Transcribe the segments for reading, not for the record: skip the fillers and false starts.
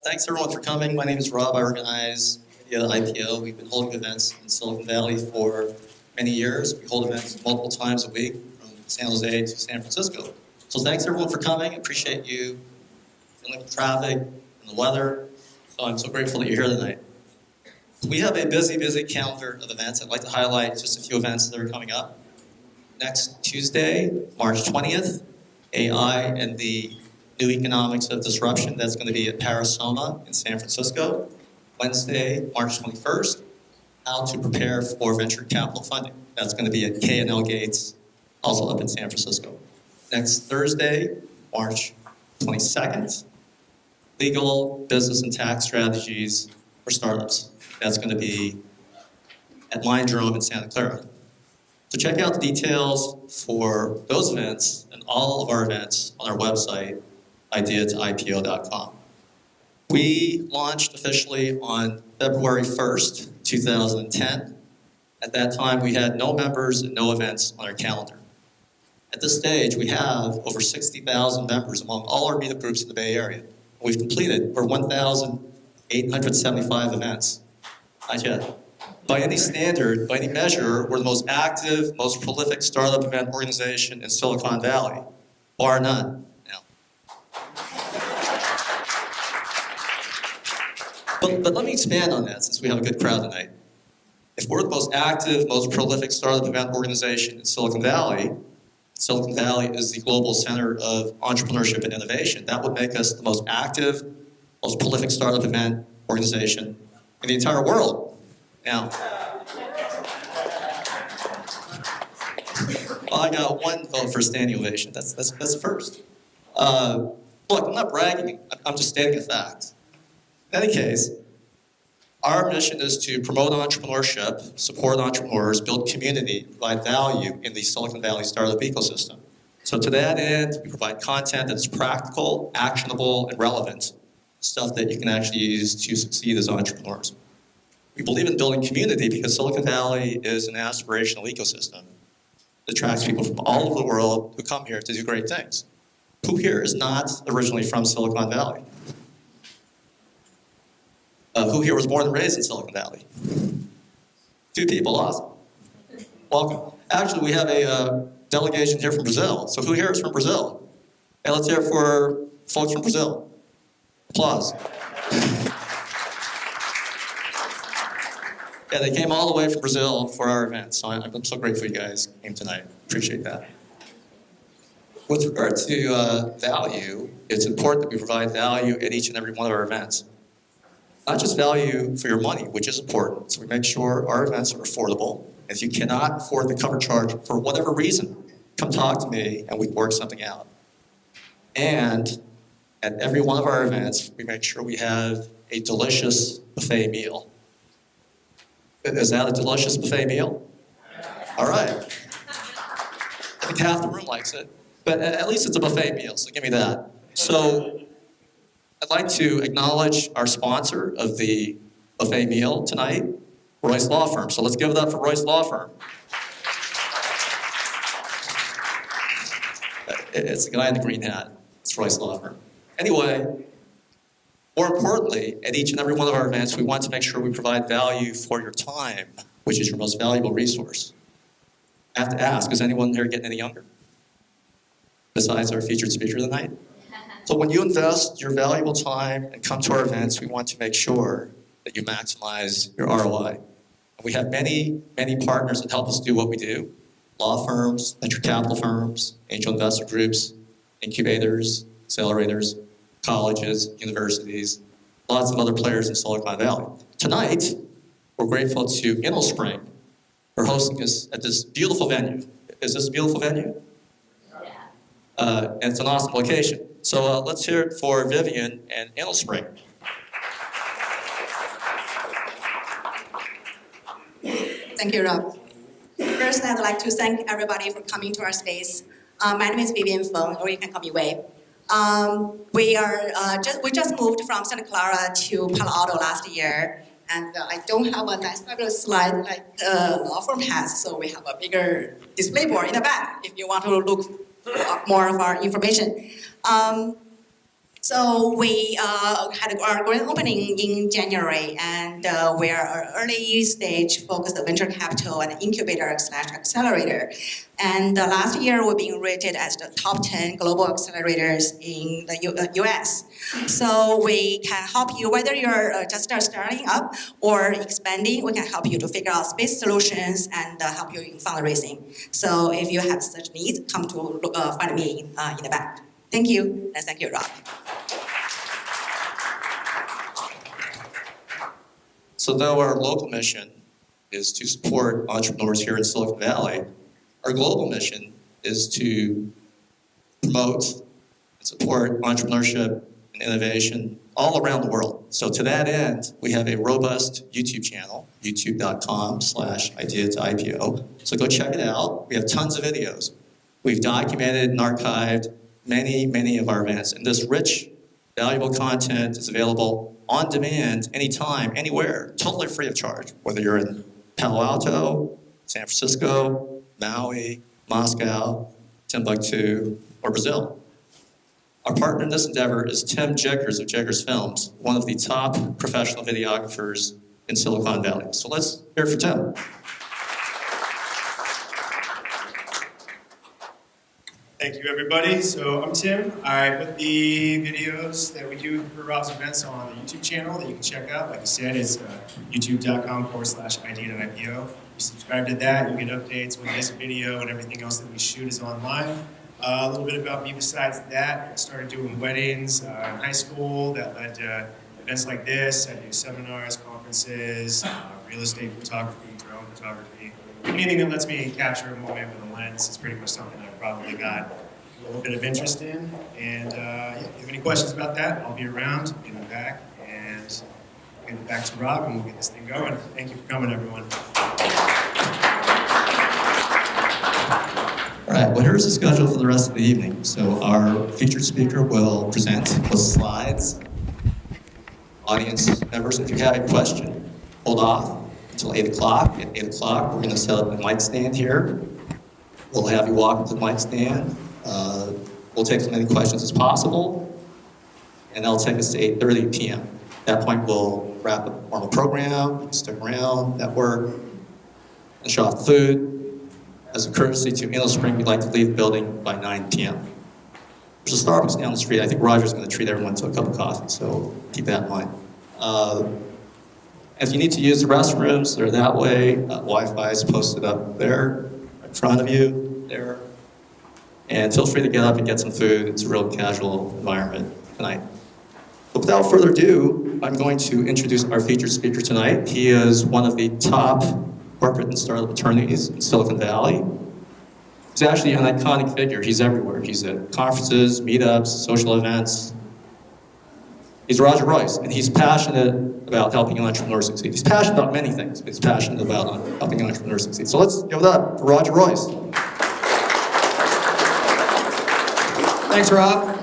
Thanks everyone for coming. My name is Rob. I organize the IPO. We've been holding events in Silicon Valley for many years. We hold events multiple times a week from San Jose to San Francisco. So thanks everyone for coming. I appreciate you dealing with traffic and the weather. So I'm so grateful that you're here tonight. We have a busy calendar of events. I'd like to highlight just a few events that are coming up. Next Tuesday, March 20th, AI and the New Economics of Disruption. That's going to be at Parasoma in San Francisco. Wednesday, March 21st, how to prepare for venture capital funding. That's going to be at K&L Gates, also up in San Francisco. Next Thursday, March 22nd, legal, business, and tax strategies for startups. That's going to be at Mindrome in Santa Clara. So check out the details for those events and all of our events on our website, idea2ipo.com. We launched officially on February 1st, 2010. At that time, we had no members and no events on our calendar. At this stage, we have over 60,000 members among all our meetup groups in the Bay Area. We've completed over 1,875 events. Not yet. By any standard, by any measure, we're the most active, most prolific startup event organization in Silicon Valley, bar none. But let me expand on that since we have a good crowd tonight. If we're the most active, most prolific startup event organization in Silicon Valley is the global center of entrepreneurship and innovation. That would make us the most active, most prolific startup event organization in the entire world. Now, well, I got one vote for standing ovation. That's first. Look, I'm not bragging. I'm just stating a fact. In any case, our mission is to promote entrepreneurship, support entrepreneurs, build community, provide value in the Silicon Valley startup ecosystem. So to that end, we provide content that's practical, actionable, and relevant, stuff that you can actually use to succeed as entrepreneurs. We believe in building community because Silicon Valley is an aspirational ecosystem that attracts people from all over the world who come here to do great things. Who here is not originally from Silicon Valley? Who here was born and raised in Silicon Valley? 2 people, awesome. Welcome. Actually, we have a delegation here from Brazil. So who here is from Brazil? Hey, let's hear it for folks from Brazil. Applause. Yeah, they came all the way from Brazil for our event, so I'm so grateful you guys came tonight. Appreciate that. With regard to value, it's important that we provide value at each and every one of our events. Not just value for your money, which is important, so we make sure our events are affordable. If you cannot afford the cover charge for whatever reason, come talk to me and we can work something out. And at every one of our events, we make sure we have a delicious buffet meal. Is that a delicious buffet meal? All right. I think half the room likes it, but at least it's a buffet meal, so give me that. So I'd like to acknowledge our sponsor of the buffet meal tonight, Royse Law Firm. So let's give it up for Royse Law Firm. It's the guy in the green hat. It's Royse Law Firm. Anyway, more importantly, at each and every one of our events, we want to make sure we provide value for your time, which is your most valuable resource. I have to ask, is anyone here getting any younger? Besides our featured speaker tonight? So when you invest your valuable time and come to our events, we want to make sure that you maximize your ROI. We have many partners that help us do what we do. Law firms, venture capital firms, angel investor groups, incubators, accelerators, colleges, universities, lots of other players in Silicon Valley. Tonight, we're grateful to Innospring for hosting us at this beautiful venue. Is this a beautiful venue? Yeah. And it's an awesome location. So let's hear it for Vivian and Innospring. Thank you, Rob. First, I'd like to thank everybody for coming to our space. My name is Vivian Feng, or you can call me Wei. We just moved from Santa Clara to Palo Alto last year, and I don't have a nice fabulous slide like law firm has, so we have a bigger display board in the back if you want to look more of our information. So we had our grand opening in January, and we are an early stage focused venture capital and incubator/accelerator. And last year, we've been rated as the top 10 global accelerators in the US. So we can help you, whether you're just starting up or expanding, we can help you to figure out space solutions and help you in fundraising. So if you have such needs, come to find me in the back. Thank you, and thank you, Rob. So though our local mission is to support entrepreneurs here in Silicon Valley, our global mission is to promote and support entrepreneurship and innovation all around the world. So to that end, we have a robust YouTube channel, youtube.com/idea-to-IPO. So go check it out. We have tons of videos. We've documented and archived many of our events. And this rich, valuable content is available on demand, anytime, anywhere, totally free of charge, whether you're in Palo Alto, San Francisco, Maui, Moscow, Timbuktu, or Brazil. Our partner in this endeavor is Tim Jeggers of Jeggers Films, one of the top professional videographers in Silicon Valley. So let's hear it for Tim. Thank you, everybody. So I'm Tim. I put the videos that we do for Rob's events on the YouTube channel that you can check out. Like I said, it's youtube.com/idea-to-IPO. You subscribe to that, you get updates when this video and everything else that we shoot is online. A little bit about me besides that. I started doing weddings in high school. That led to events like this. I do seminars, conferences, real estate photography, drone photography. Anything that lets me capture a moment with a lens is pretty much something I've probably got a little bit of interest in. And yeah, if you have any questions about that, I'll be around in the back. And I'll get it back to Rob and we'll get this thing going. Thank you for coming, everyone. All right, well, here's the schedule for the rest of the evening. So our featured speaker will present with slides. Audience members, if you have a question, hold off until 8 o'clock. At 8 o'clock, we're going to set up a mic stand here. We'll have you walk up to the mic stand. We'll take as many questions as possible, and that'll take us to 8:30 p.m. At that point, we'll wrap up the formal program, stick around, network, and show off food. As a courtesy to Inno Spring, we'd like to leave the building by 9 p.m. There's a Starbucks down the street. I think Roger's going to treat everyone to a cup of coffee, so keep that in mind. If you need to use the restrooms, they're that way. Wi-Fi is posted up there, in front of you, there. And feel free to get up and get some food. It's a real casual environment tonight. But without further ado, I'm going to introduce our featured speaker tonight. He is one of the top corporate and startup attorneys in Silicon Valley. He's actually an iconic figure. He's everywhere. He's at conferences, meetups, social events. He's Roger Royse, and he's passionate about helping entrepreneurs succeed. He's passionate about many things, but he's passionate about helping entrepreneurs succeed. So let's give it up for Roger Royse. Thanks, Rob.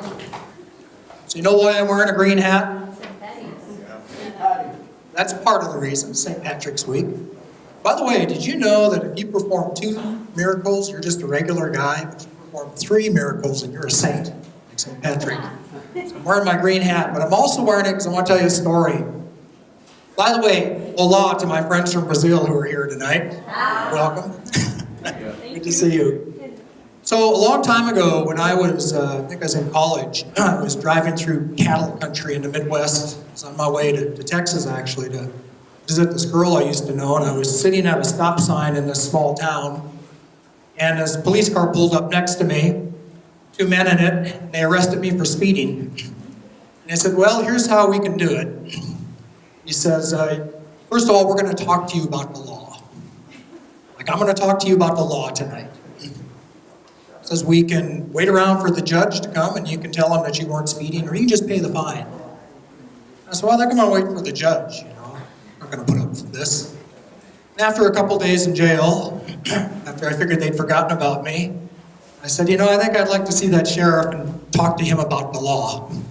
So you know why I'm wearing a green hat? That's part of the reason, St. Patrick's Week. By the way, did you know that if you perform 2 miracles, you're just a regular guy, but you perform 3 miracles and you're a saint, like St. Patrick? So I'm wearing my green hat, but I'm also wearing it because I want to tell you a story. By the way, hola to my friends from Brazil who are here tonight. Welcome. Good to see you. So a long time ago, when I was, I think I was in college, I was driving through cattle country in the Midwest. I was on my way to Texas, actually, to visit this girl I used to know, and I was sitting at a stop sign in this small town, and this police car pulled up next to me, 2 men in it, and they arrested me for speeding. And I said, well, here's how we can do it. He says, first of all, we're going to talk to you about the law. Like, I'm going to talk to you about the law tonight. He says, we can wait around for the judge to come, and you can tell him that you weren't speeding, or you can just pay the fine. I said, well, they're going to wait for the judge, you know. I'm not going to put up with this. And after a couple days in jail, after I figured they'd forgotten about me, I said, you know, I think I'd like to see that sheriff and talk to him about the law. And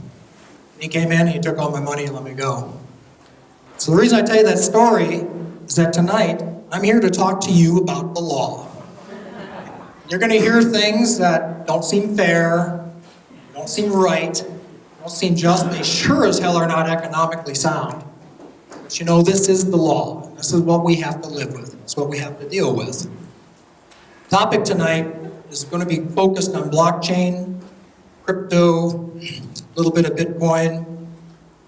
he came in and he took all my money and let me go. So the reason I tell you that story is that tonight, I'm here to talk to you about the law. You're going to hear things that don't seem fair, don't seem right, don't seem just, they sure as hell are not economically sound. But you know, this is the law. This is what we have to live with. It's what we have to deal with. Topic tonight is going to be focused on blockchain, crypto, a little bit of Bitcoin,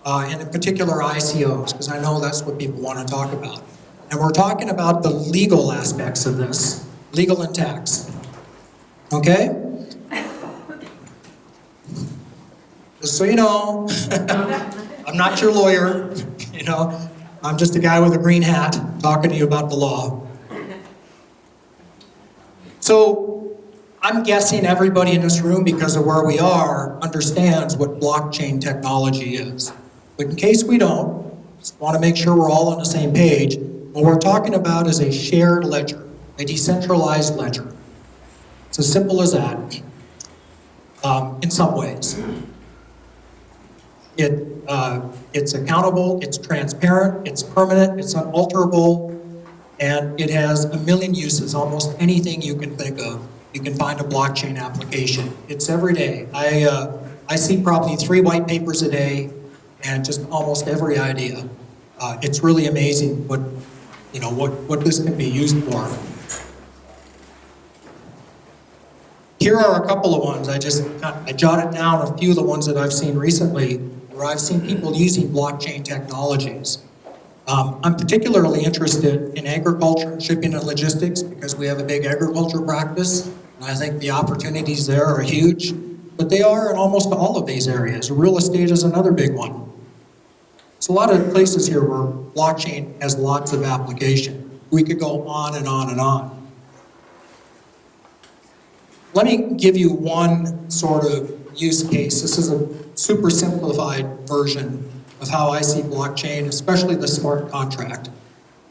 and in particular ICOs, because I know that's what people want to talk about. And we're talking about the legal aspects of this, legal and tax. Okay? Just so you know, I'm not your lawyer, you know, I'm just a guy with a green hat talking to you about the law. So I'm guessing everybody in this room, because of where we are, understands what blockchain technology is. But in case we don't, just want to make sure we're all on the same page. What we're talking about is a shared ledger, a decentralized ledger. It's as simple as that, in some ways. It's accountable, it's transparent, it's permanent, it's unalterable, and it has a million uses. Almost anything you can think of, you can find a blockchain application. It's every day. I see probably 3 white papers a day, and just almost every idea. It's really amazing what this can be used for. Here are a couple of ones. I jotted down a few of the ones that I've seen recently where I've seen people using blockchain technologies. I'm particularly interested in agriculture and shipping and logistics because we have a big agriculture practice, and I think the opportunities there are huge, but they are in almost all of these areas. Real estate is another big one. There's a lot of places here where blockchain has lots of application. We could go on and on and on. Let me give you one sort of use case. This is a super simplified version of how I see blockchain, especially the smart contract.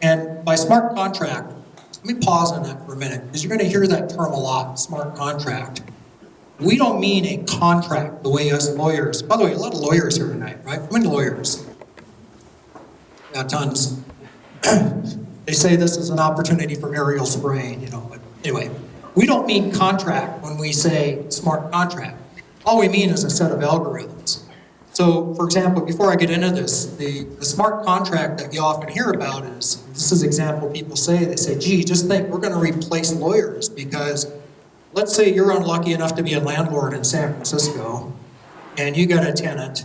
And by smart contract, let me pause on that for a minute, because you're going to hear that term a lot, smart contract. We don't mean a contract the way us lawyers, by the way, a lot of lawyers here tonight, right? How many lawyers? Yeah, tons. They say this is an opportunity for aerial spraying, you know, but anyway. We don't mean contract when we say smart contract. All we mean is a set of algorithms. So, for example, before I get into this, the smart contract that you often hear about this is an example people say, they say, gee, just think, we're going to replace lawyers because let's say you're unlucky enough to be a landlord in San Francisco and you got a tenant,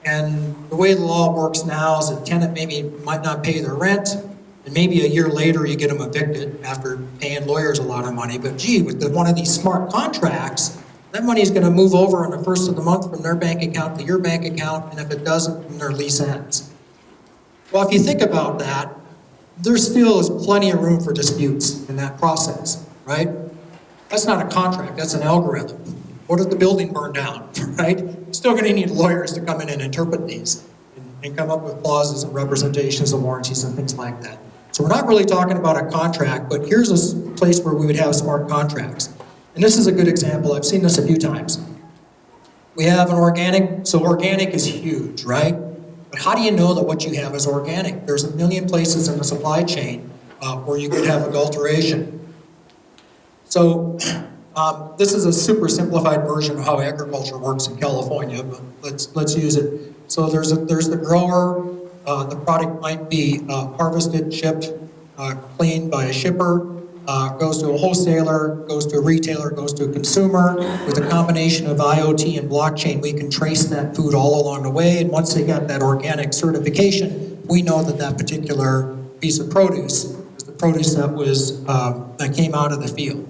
and the way the law works now is the tenant maybe might not pay their rent, and maybe a year later you get them evicted after paying lawyers a lot of money. But gee, with one of these smart contracts, that money is going to move over on the first of the month from their bank account to your bank account, and if it doesn't, then their lease ends. Well, if you think about that, there still is plenty of room for disputes in that process, right? That's not a contract, that's an algorithm. What if the building burned down, right? You're still going to need lawyers to come in and interpret these and come up with clauses and representations and warranties and things like that. So we're not really talking about a contract, but here's a place where we would have smart contracts. And this is a good example. I've seen this a few times. We have an organic, so organic is huge, right? But how do you know that what you have is organic? There's a million places in the supply chain where you could have adulteration. So this is a super simplified version of how agriculture works in California, but let's use it. So there's the grower. The product might be harvested, shipped, cleaned by a shipper, goes to a wholesaler, goes to a retailer, goes to a consumer. With a combination of IoT and blockchain, we can trace that food all along the way. And once they got that organic certification, we know that that particular piece of produce is the produce that came out of the field.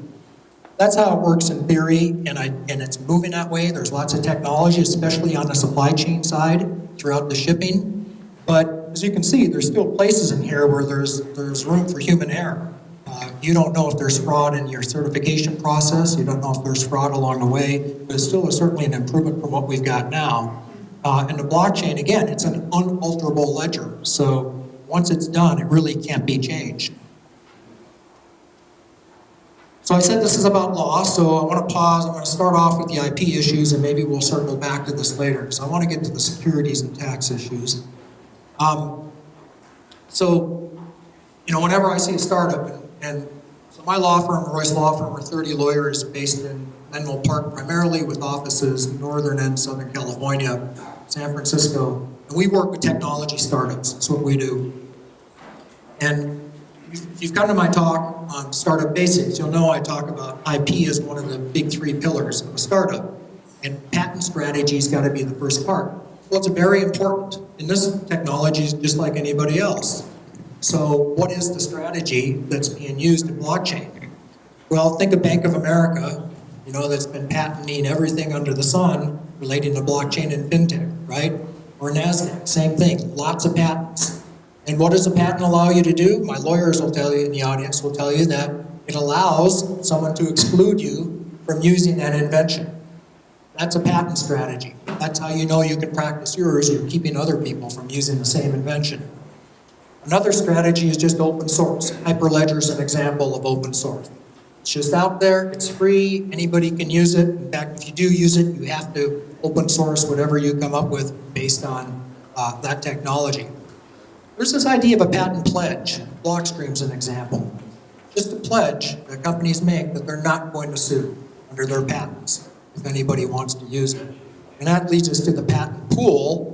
That's how it works in theory, and it's moving that way. There's lots of technology, especially on the supply chain side, throughout the shipping. But as you can see, there's still places in here where there's room for human error. You don't know if there's fraud in your certification process. You don't know if there's fraud along the way, but it's still certainly an improvement from what we've got now. And the blockchain, again, it's an unalterable ledger. So once it's done, it really can't be changed. So I said this is about law, so I want to pause. I'm going to start off with the IP issues, and maybe we'll circle back to this later. So I want to get to the securities and tax issues. So, you know, whenever I see a startup, and So my law firm, Royse Law Firm, we're 30 lawyers based in Menlo Park, primarily with offices in Northern and Southern California, San Francisco. And we work with technology startups. That's what we do. And if you've come to my talk on startup basics, you'll know I talk about IP as one of the big 3 pillars of a startup. And patent strategy's got to be the first part. Well, it's very important. And this technology is just like anybody else. So what is the strategy that's being used in blockchain? Well, think of Bank of America, you know, that's been patenting everything under the sun relating to blockchain and fintech, right? Or NASDAQ, same thing, lots of patents. And what does a patent allow you to do? My lawyers will tell you, in the audience will tell you that it allows someone to exclude you from using that invention. That's a patent strategy. That's how you know you can practice yours. You're keeping other people from using the same invention. Another strategy is just open source. Hyperledger is an example of open source. It's just out there, it's free, anybody can use it. In fact, if you do use it, you have to open source whatever you come up with based on that technology. There's this idea of a patent pledge. Blockstream's an example. Just a pledge that companies make that they're not going to sue under their patents if anybody wants to use it. And that leads us to the patent pool,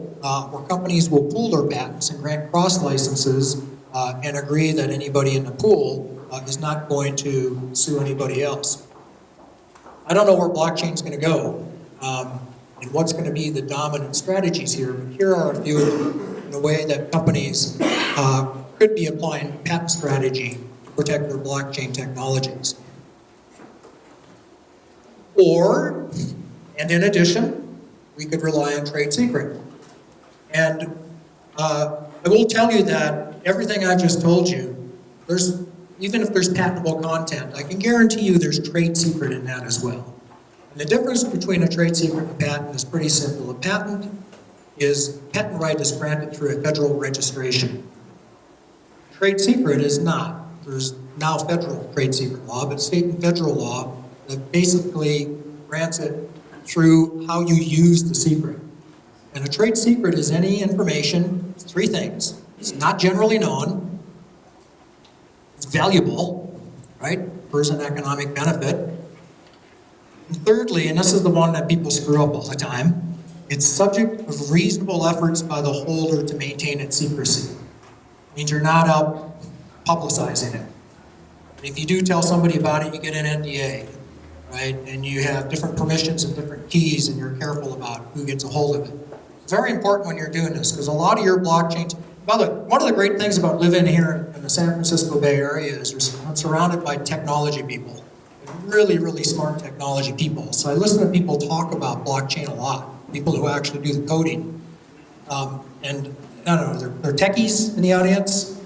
where companies will pool their patents and grant cross licenses and agree that anybody in the pool is not going to sue anybody else. I don't know where blockchain's going to go and what's going to be the dominant strategies here, but here are a few of them in a way that companies could be applying patent strategy to protect their blockchain technologies. Or, and in addition, we could rely on trade secret. And I will tell you that everything I just told you, even if there's patentable content, I can guarantee you there's trade secret in that as well. And the difference between a trade secret and a patent is pretty simple. A patent right is granted through a federal registration. Trade secret is not. There's now federal trade secret law, but state and federal law that basically grants it through how you use the secret. And a trade secret is any information, 3 things. It's not generally known, it's valuable, right? Offers an economic benefit. And thirdly, and this is the one that people screw up all the time, it's subject of reasonable efforts by the holder to maintain its secrecy. It means you're not out publicizing it. And if you do tell somebody about it, you get an NDA, right? And you have different permissions and different keys, and you're careful about who gets a hold of it. It's very important when you're doing this, because a lot of your blockchains, by the way, one of the great things about living here in the San Francisco Bay Area is I'm surrounded by technology people, really, really smart technology people. So I listen to people talk about blockchain a lot, people who actually do the coding. And I don't know, they're techies in the audience.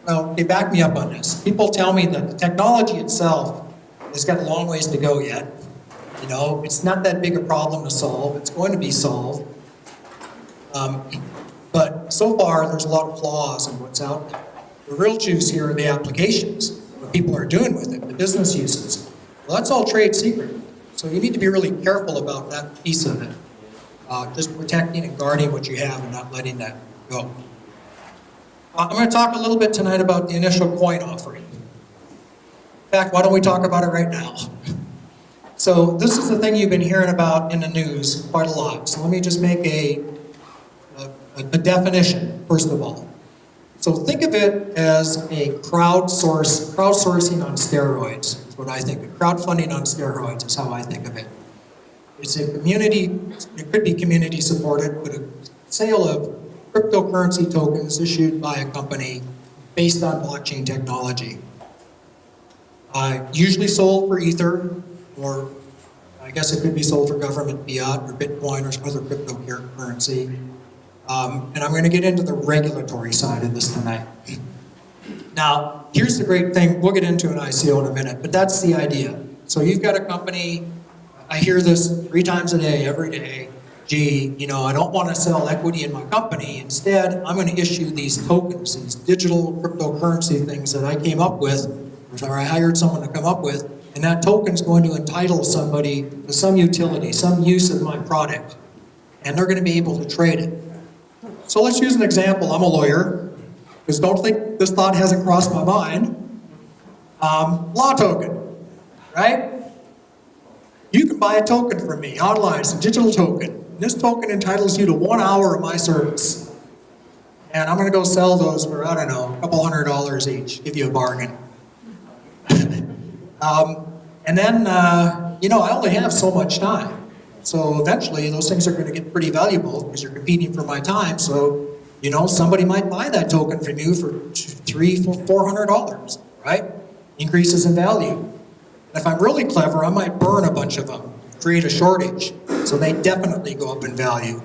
Well, they back me up on this. People tell me that the technology itself has got a long ways to go yet. You know, it's not that big a problem to solve. It's going to be solved. But so far, there's a lot of flaws in what's out there. The real juice here are the applications, what people are doing with it, the business uses. Well, that's all trade secret. So you need to be really careful about that piece of it. Just protecting and guarding what you have and not letting that go. I'm going to talk a little bit tonight about the initial coin offering. In fact, why don't we talk about it right now? So this is the thing you've been hearing about in the news quite a lot. So let me just make a definition, first of all. So think of it as a crowdsourcing on steroids, is what I think of. Crowdfunding on steroids is how I think of it. It's a community, it could be community supported, but a sale of cryptocurrency tokens issued by a company based on blockchain technology. Usually sold for Ether, or I guess it could be sold for government fiat or Bitcoin or some other cryptocurrency. And I'm going to get into the regulatory side of this tonight. Now, here's the great thing. We'll get into an ICO in a minute, but that's the idea. So you've got a company, I hear this 3 times a day, every day. Gee, you know, I don't want to sell equity in my company. Instead, I'm going to issue these tokens, these digital cryptocurrency things that I came up with, or I hired someone to come up with, and that token's going to entitle somebody to some utility, some use of my product, and they're going to be able to trade it. So let's use an example. I'm a lawyer, because don't think this thought hasn't crossed my mind. Law token, right? You can buy a token from me online. It's a digital token. This token entitles you to 1 hour of my service. And I'm going to go sell those for, I don't know, a couple $100 each, give you a bargain. And then, I only have so much time. So eventually, those things are going to get pretty valuable because you're competing for my time. So, somebody might buy that token from you for $300, $400, right? Increases in value. And if I'm really clever, I might burn a bunch of them, create a shortage. So they definitely go up in value.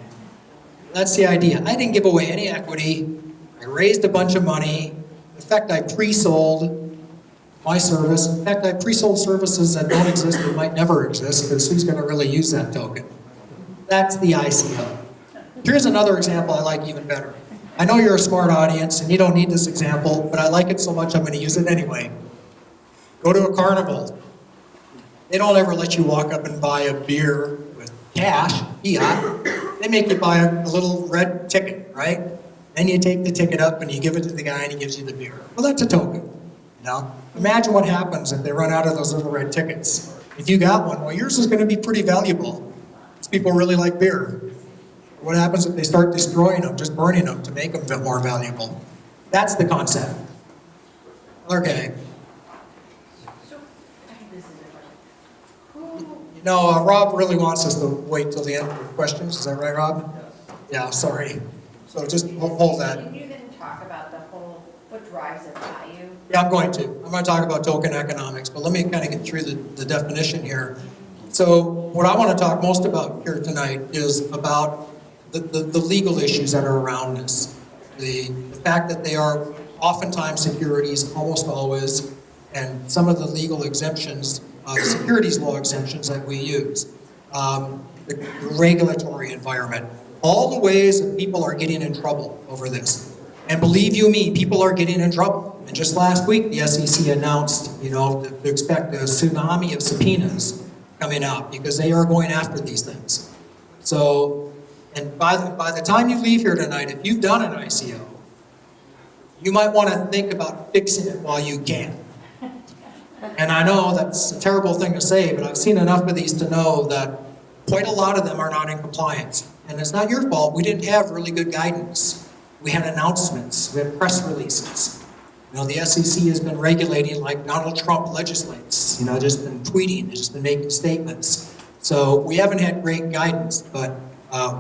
That's the idea. I didn't give away any equity. I raised a bunch of money. In fact, I pre-sold my service. In fact, I pre-sold services that don't exist that might never exist because who's going to really use that token? That's the ICO. Here's another example I like even better. I know you're a smart audience and you don't need this example, but I like it so much I'm going to use it anyway. Go to a carnival. They don't ever let you walk up and buy a beer with cash, fiat. They make you buy a little red ticket, right? Then you take the ticket up and you give it to the guy and he gives you the beer. Well, that's a token. Imagine what happens if they run out of those little red tickets. If you got one, well, yours is going to be pretty valuable. Because people really like beer. What happens if they start destroying them, just burning them to make them a bit more valuable? That's the concept. Okay. Rob really wants us to wait till the end for questions. Is that right, Rob? Yeah, sorry. So just hold that. Can you then talk about what drives the value? Yeah, I'm going to. I'm going to talk about token economics, but let me kind of get through the definition here. So what I want to talk most about here tonight is about the legal issues that are around this. The fact that they are oftentimes securities, almost always, and some of the legal exemptions, securities law exemptions that we use, the regulatory environment, all the ways that people are getting in trouble over this. And believe you me, people are getting in trouble. And just last week, the SEC announced, to expect a tsunami of subpoenas coming out because they are going after these things. So, and by the time you leave here tonight, if you've done an ICO, you might want to think about fixing it while you can. And I know that's a terrible thing to say, but I've seen enough of these to know that quite a lot of them are not in compliance. And it's not your fault. We didn't have really good guidance. We had announcements. We had press releases. The SEC has been regulating like Donald Trump legislates. Just been tweeting, just been making statements. So we haven't had great guidance, but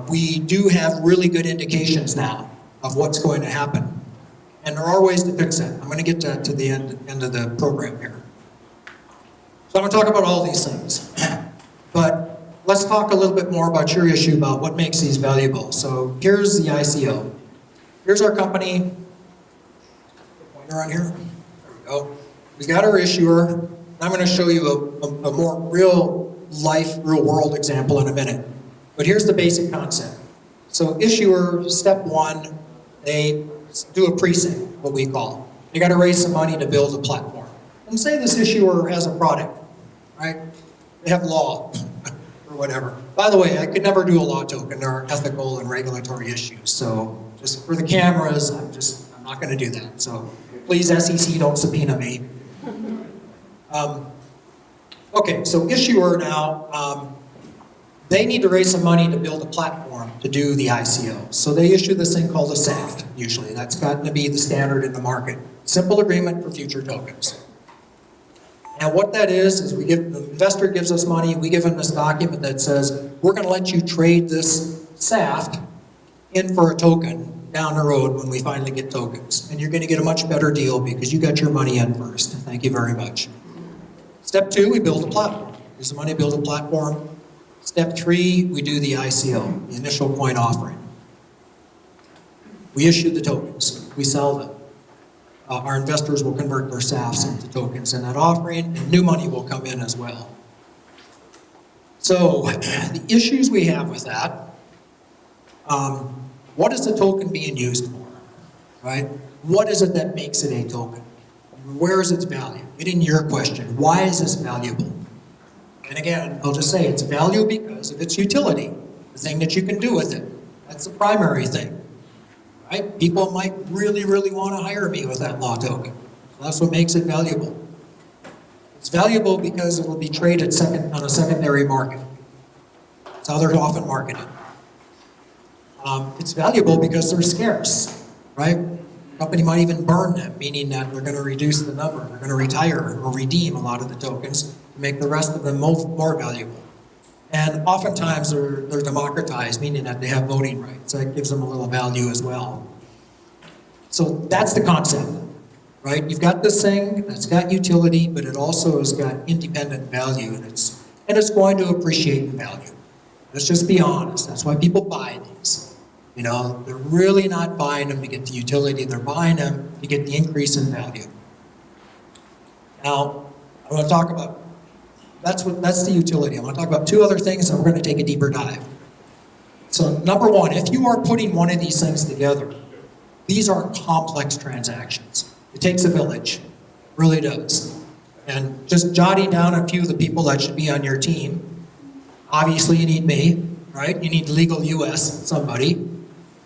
we do have really good indications now of what's going to happen. And there are ways to fix that. I'm going to get to the end of the program here. So I'm going to talk about all these things. But let's talk a little bit more about your issue about what makes these valuable. So here's the ICO. Here's our company. Pointer on here. There we go. We've got our issuer. I'm going to show you a more real life, real world example in a minute. But here's the basic concept. So issuer, step one, they do a pre-sale, what we call. They got to raise some money to build a platform. And say this issuer has a product, right? They have law or whatever. By the way, I could never do a law token. There are ethical and regulatory issues. So just for the cameras, I'm not going to do that. So please, SEC, don't subpoena me. Okay, so issuer now, they need to raise some money to build a platform to do the ICO. So they issue this thing called a SAFT, usually. That's gotten to be the standard in the market. Simple agreement for future tokens. And what that is the investor gives us money, we give them this document that says, we're going to let you trade this SAFT in for a token down the road when we finally get tokens. And you're going to get a much better deal because you got your money in first. Thank you very much. Step two, we build a platform. Use the money to build a platform. Step three, we do the ICO, the initial coin offering. We issue the tokens. We sell them. Our investors will convert their SAFs into tokens in that offering, and new money will come in as well. So the issues we have with that, what is the token being used for, right? What is it that makes it a token? Where is its value? Getting your question, why is this valuable? And again, I'll just say it's value because of its utility, the thing that you can do with it. That's the primary thing. Right? People might really, really want to hire me with that law token. So that's what makes it valuable. valuable because it will be traded on a secondary market. That's how they're often marketed. It's valuable because they're scarce, right? The company might even burn them, meaning that they're going to reduce the number. They're going to retire or redeem a lot of the tokens to make the rest of them more valuable. And oftentimes they're democratized, meaning that they have voting rights. That gives them a little value as well. So that's the concept, right? You've got this thing that's got utility, but it also has got independent value, and it's going to appreciate in value. Let's just be honest. That's why people buy these. You know, they're really not buying them to get the utility. They're buying them to get the increase in value. Now, I want to talk about, that's the utility. I want to talk about two other things, and we're going to take a deeper dive. So number one, if you are putting one of these things together, these are complex transactions. It takes a village, it really does. And just jotting down a few of the people that should be on your team. Obviously you need me, right? You need legal US, somebody.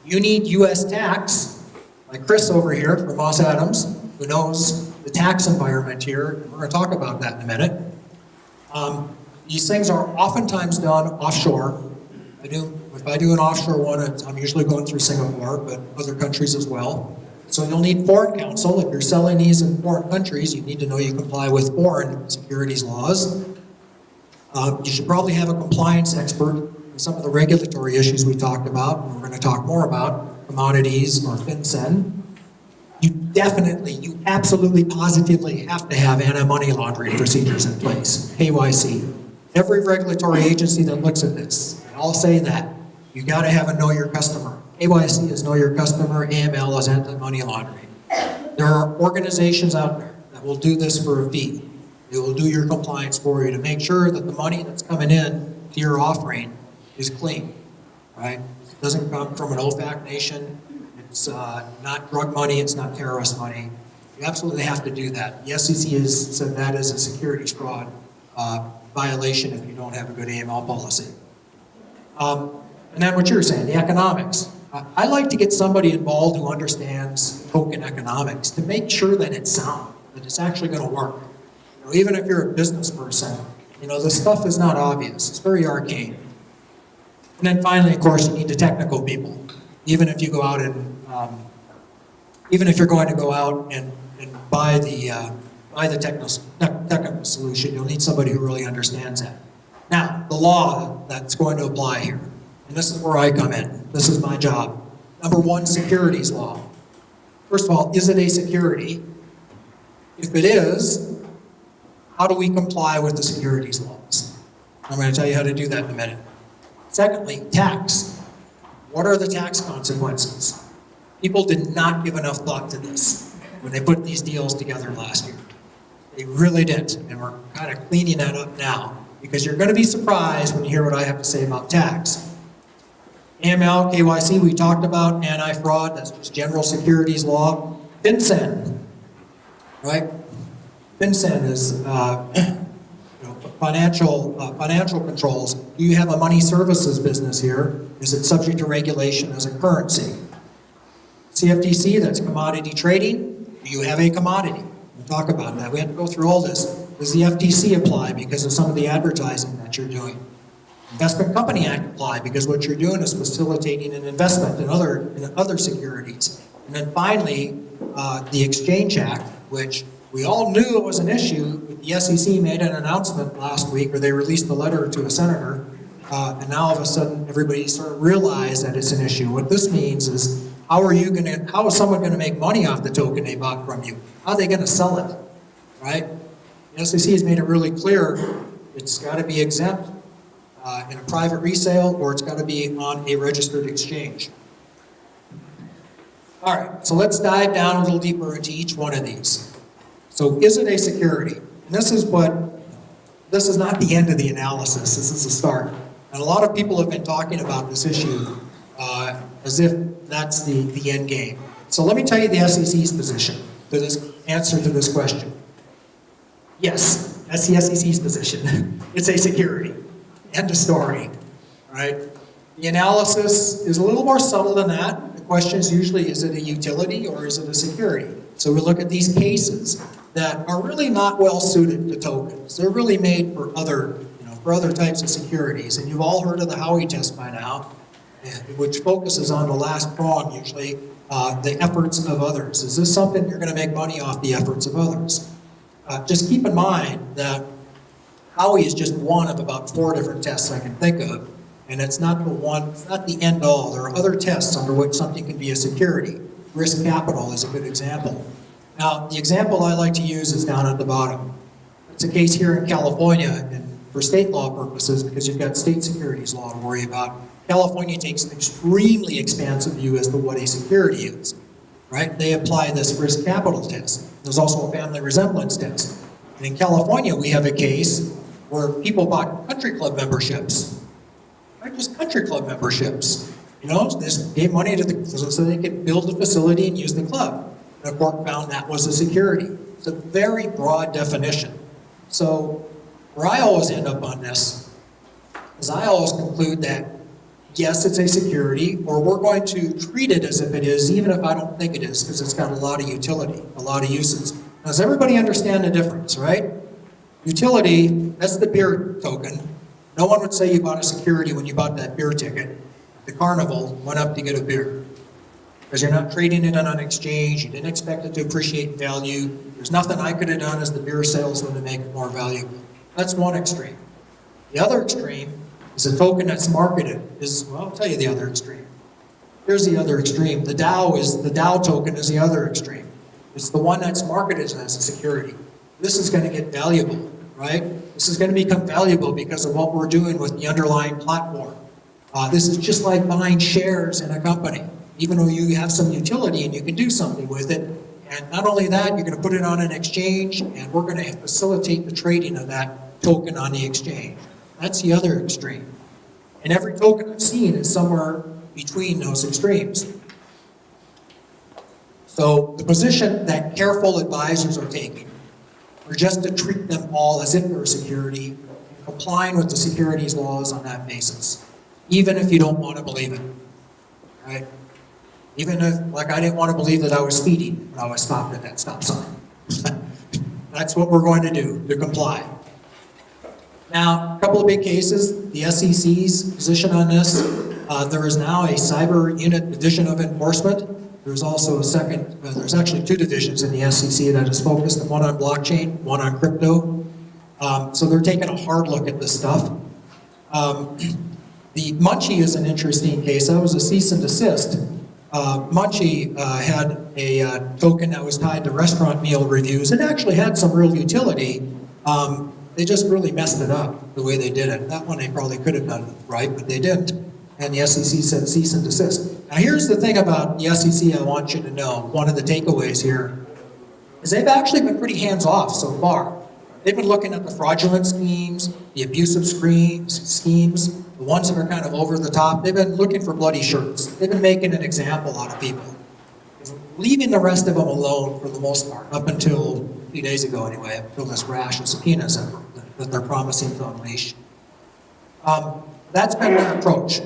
You need US tax, like Chris over here from Moss Adams, who knows the tax environment here. We're going to talk about that in a minute. These things are oftentimes done offshore. If I do an offshore one, I'm usually going through Singapore, but other countries as well. So you'll need foreign counsel. If you're selling these in foreign countries, you need to know you comply with foreign securities laws. You should probably have a compliance expert in some of the regulatory issues we talked about, and we're going to talk more about, commodities or FinCEN. You absolutely, positively have to have anti-money laundering procedures in place, KYC. Every regulatory agency that looks at this, they all say that. You got to have a know your customer. KYC is know your customer, AML is anti-money laundering. There are organizations out there that will do this for a fee. They will do your compliance for you to make sure that the money that's coming in to your offering is clean, right? It doesn't come from an OFAC nation. It's not drug money, it's not terrorist money. You absolutely have to do that. The SEC has said that is a securities fraud violation if you don't have a good AML policy. And then what you're saying, the economics. I like to get somebody involved who understands token economics to make sure that it's sound, that it's actually going to work. You know, even if you're a business person, you know, the stuff is not obvious. It's very arcane. And then finally, of course, you need the technical people. Even if you go out and, even if you're going to go out and buy the technical solution, you'll need somebody who really understands that. Now, the law that's going to apply here, and this is where I come in. This is my job. Number one, securities law. First of all, is it a security? If it is, how do we comply with the securities laws? I'm going to tell you how to do that in a minute. Secondly, tax. What are the tax consequences? People did not give enough thought to this when they put these deals together last year. They really didn't, and we're kind of cleaning that up now, because you're going to be surprised when you hear what I have to say about tax. AML, KYC, we talked about, anti-fraud, that's just general securities law. FinCEN, right? FinCEN is financial controls. Do you have a money services business here? Is it subject to regulation as a currency? CFTC, that's commodity trading. Do you have a commodity? We'll talk about that. We have to go through all this. Does the FTC apply because of some of the advertising that you're doing? Investment Company Act apply because what you're doing is facilitating an investment in other securities. And then finally, the Exchange Act, which we all knew it was an issue. The SEC made an announcement last week, or they released a letter to a senator, and now all of a sudden everybody sort of realized that it's an issue. What this means is, how is someone going to make money off the token they bought from you? How are they going to sell it, right? The SEC has made it really clear it's got to be exempt in a private resale, or it's got to be on a registered exchange. All right, so let's dive down a little deeper into each one of these. So is it a security? And this is not the end of the analysis, this is the start. And a lot of people have been talking about this issue as if that's the end game. So let me tell you the SEC's position to this answer to this question. Yes, that's the SEC's position. It's a security. End of story, right? The analysis is a little more subtle than that. The question is usually, is it a utility or is it a security? So we look at these cases that are really not well suited to tokens. They're really made for other, for other types of securities. And you've all heard of the Howey test by now, which focuses on the last prong usually, the efforts of others. Is this something you're going to make money off the efforts of others? Just keep in mind that Howey is just one of about 4 different tests I can think of, and it's not the end all. There are other tests under which something can be a security. Risk capital is a good example. Now, the example I like to use is down at the bottom. It's a case here in California, and for state law purposes, because you've got state securities law to worry about, California takes an extremely expansive view as to what a security is, right? They apply this risk capital test. There's also a family resemblance test. And in California, we have a case where people bought country club memberships, right? Just country club memberships. They gave money to so they could build a facility and use the club. The court found that was a security. It's a very broad definition. So where I always end up on this is I always conclude that yes, it's a security, or we're going to treat it as if it is, even if I don't think it is, because it's got a lot of utility, a lot of uses. Now, does everybody understand the difference, right? Utility, that's the beer token. No one would say you bought a security when you bought that beer ticket. The carnival went up to get a beer. Because you're not trading it on an exchange, you didn't expect it to appreciate in value. There's nothing I could have done as the beer salesman to make it more valuable. That's one extreme. The other extreme is a token that's marketed. I'll tell you the other extreme. Here's the other extreme. The Dow token is the other extreme. It's the one that's marketed as a security. This is going to get valuable, right? This is going to become valuable because of what we're doing with the underlying platform. This is just like buying shares in a company. Even though you have some utility and you can do something with it. And not only that, you're going to put it on an exchange, and we're going to facilitate the trading of that token on the exchange. That's the other extreme. And every token I've seen is somewhere between those extremes. So the position that careful advisors are taking are just to treat them all as if they're a security, complying with the securities laws on that basis, even if you don't want to believe it, right? Even if, like, I didn't want to believe that I was speeding when I was stopped at that stop sign. That's what we're going to do, to comply. Now, a couple of big cases, the SEC's position on this, there is now a cyber unit division of enforcement. There's also a second, there's actually 2 divisions in the SEC that is focused, one on blockchain, one on crypto. So they're taking a hard look at this stuff. The Munchie is an interesting case. That was a cease and desist. Munchie had a token that was tied to restaurant meal reviews. It actually had some real utility. They just really messed it up the way they did it. That one they probably could have done right, but they didn't. And the SEC said cease and desist. Now here's the thing about the SEC I want you to know. One of the takeaways here is they've actually been pretty hands-off so far. They've been looking at the fraudulent schemes, the abusive schemes, the ones that are kind of over the top. They've been looking for bloody shirts. They've been making an example out of people. Leaving the rest of them alone for the most part, up until a few days ago anyway, until this rash of subpoenas that they're promising to unleash. That's been their approach.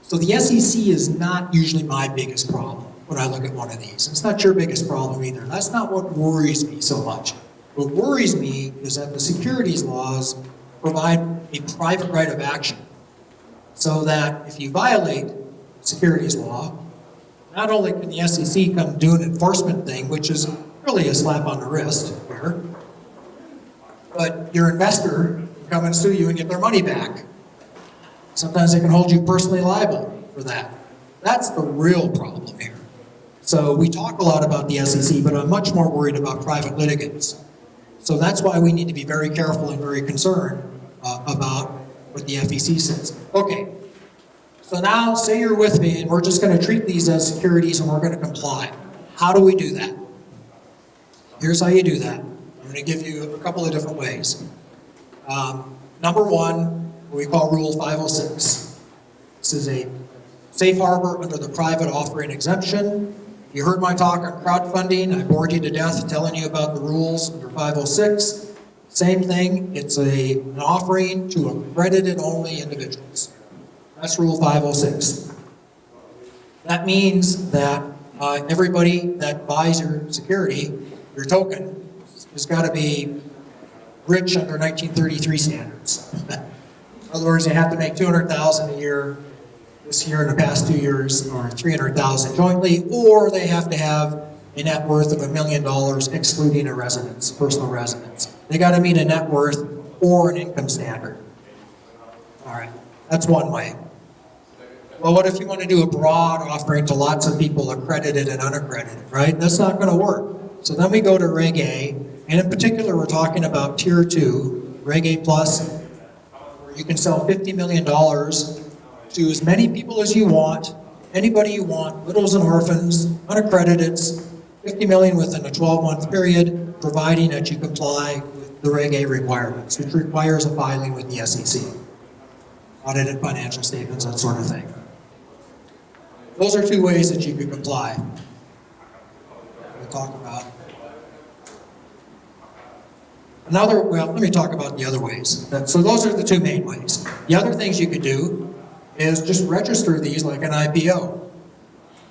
So the SEC is not usually my biggest problem when I look at one of these. It's not your biggest problem either. That's not what worries me so much. What worries me is that the securities laws provide a private right of action, so that if you violate securities law, not only can the SEC come do an enforcement thing, which is really a slap on the wrist here, but your investor can come and sue you and get their money back. Sometimes they can hold you personally liable for that. That's the real problem here. So we talk a lot about the SEC, but I'm much more worried about private litigants. So that's why we need to be very careful and very concerned about what the FEC says. Okay, so now say you're with me and we're just going to treat these as securities and we're going to comply. How do we do that? Here's how you do that. I'm going to give you a couple of different ways. Number one, what we call Rule 506. This is a safe harbor under the private offering exemption. You heard my talk on crowdfunding. I bored you to death telling you about the rules under 506. Same thing, it's an offering to accredited only individuals. That's Rule 506. That means that everybody that buys your security your token has got to be rich under 1933 standards. In other words, they have to make 200,000 a year this year in the past 2 years, or 300,000 jointly, or they have to have a net worth of $1 million excluding a residence, personal residence. They got to meet a net worth or an income standard. All right, that's one way. Well, what if you want to do a broad offering to lots of people, accredited and unaccredited, right? That's not going to work. So then we go to Reg A, and in particular, we're talking about Tier 2, Reg A Plus, where you can sell $50 million to as many people as you want, anybody you want, widows and orphans, unaccrediteds, 50 million within a 12-month period, providing that you comply with the Reg A requirements, which requires a filing with the SEC. Audited financial statements, that sort of thing. Those are two ways that you could comply. We'll talk about. Let me talk about the other ways. So those are the two main ways. The other things you could do is just register these like an IPO.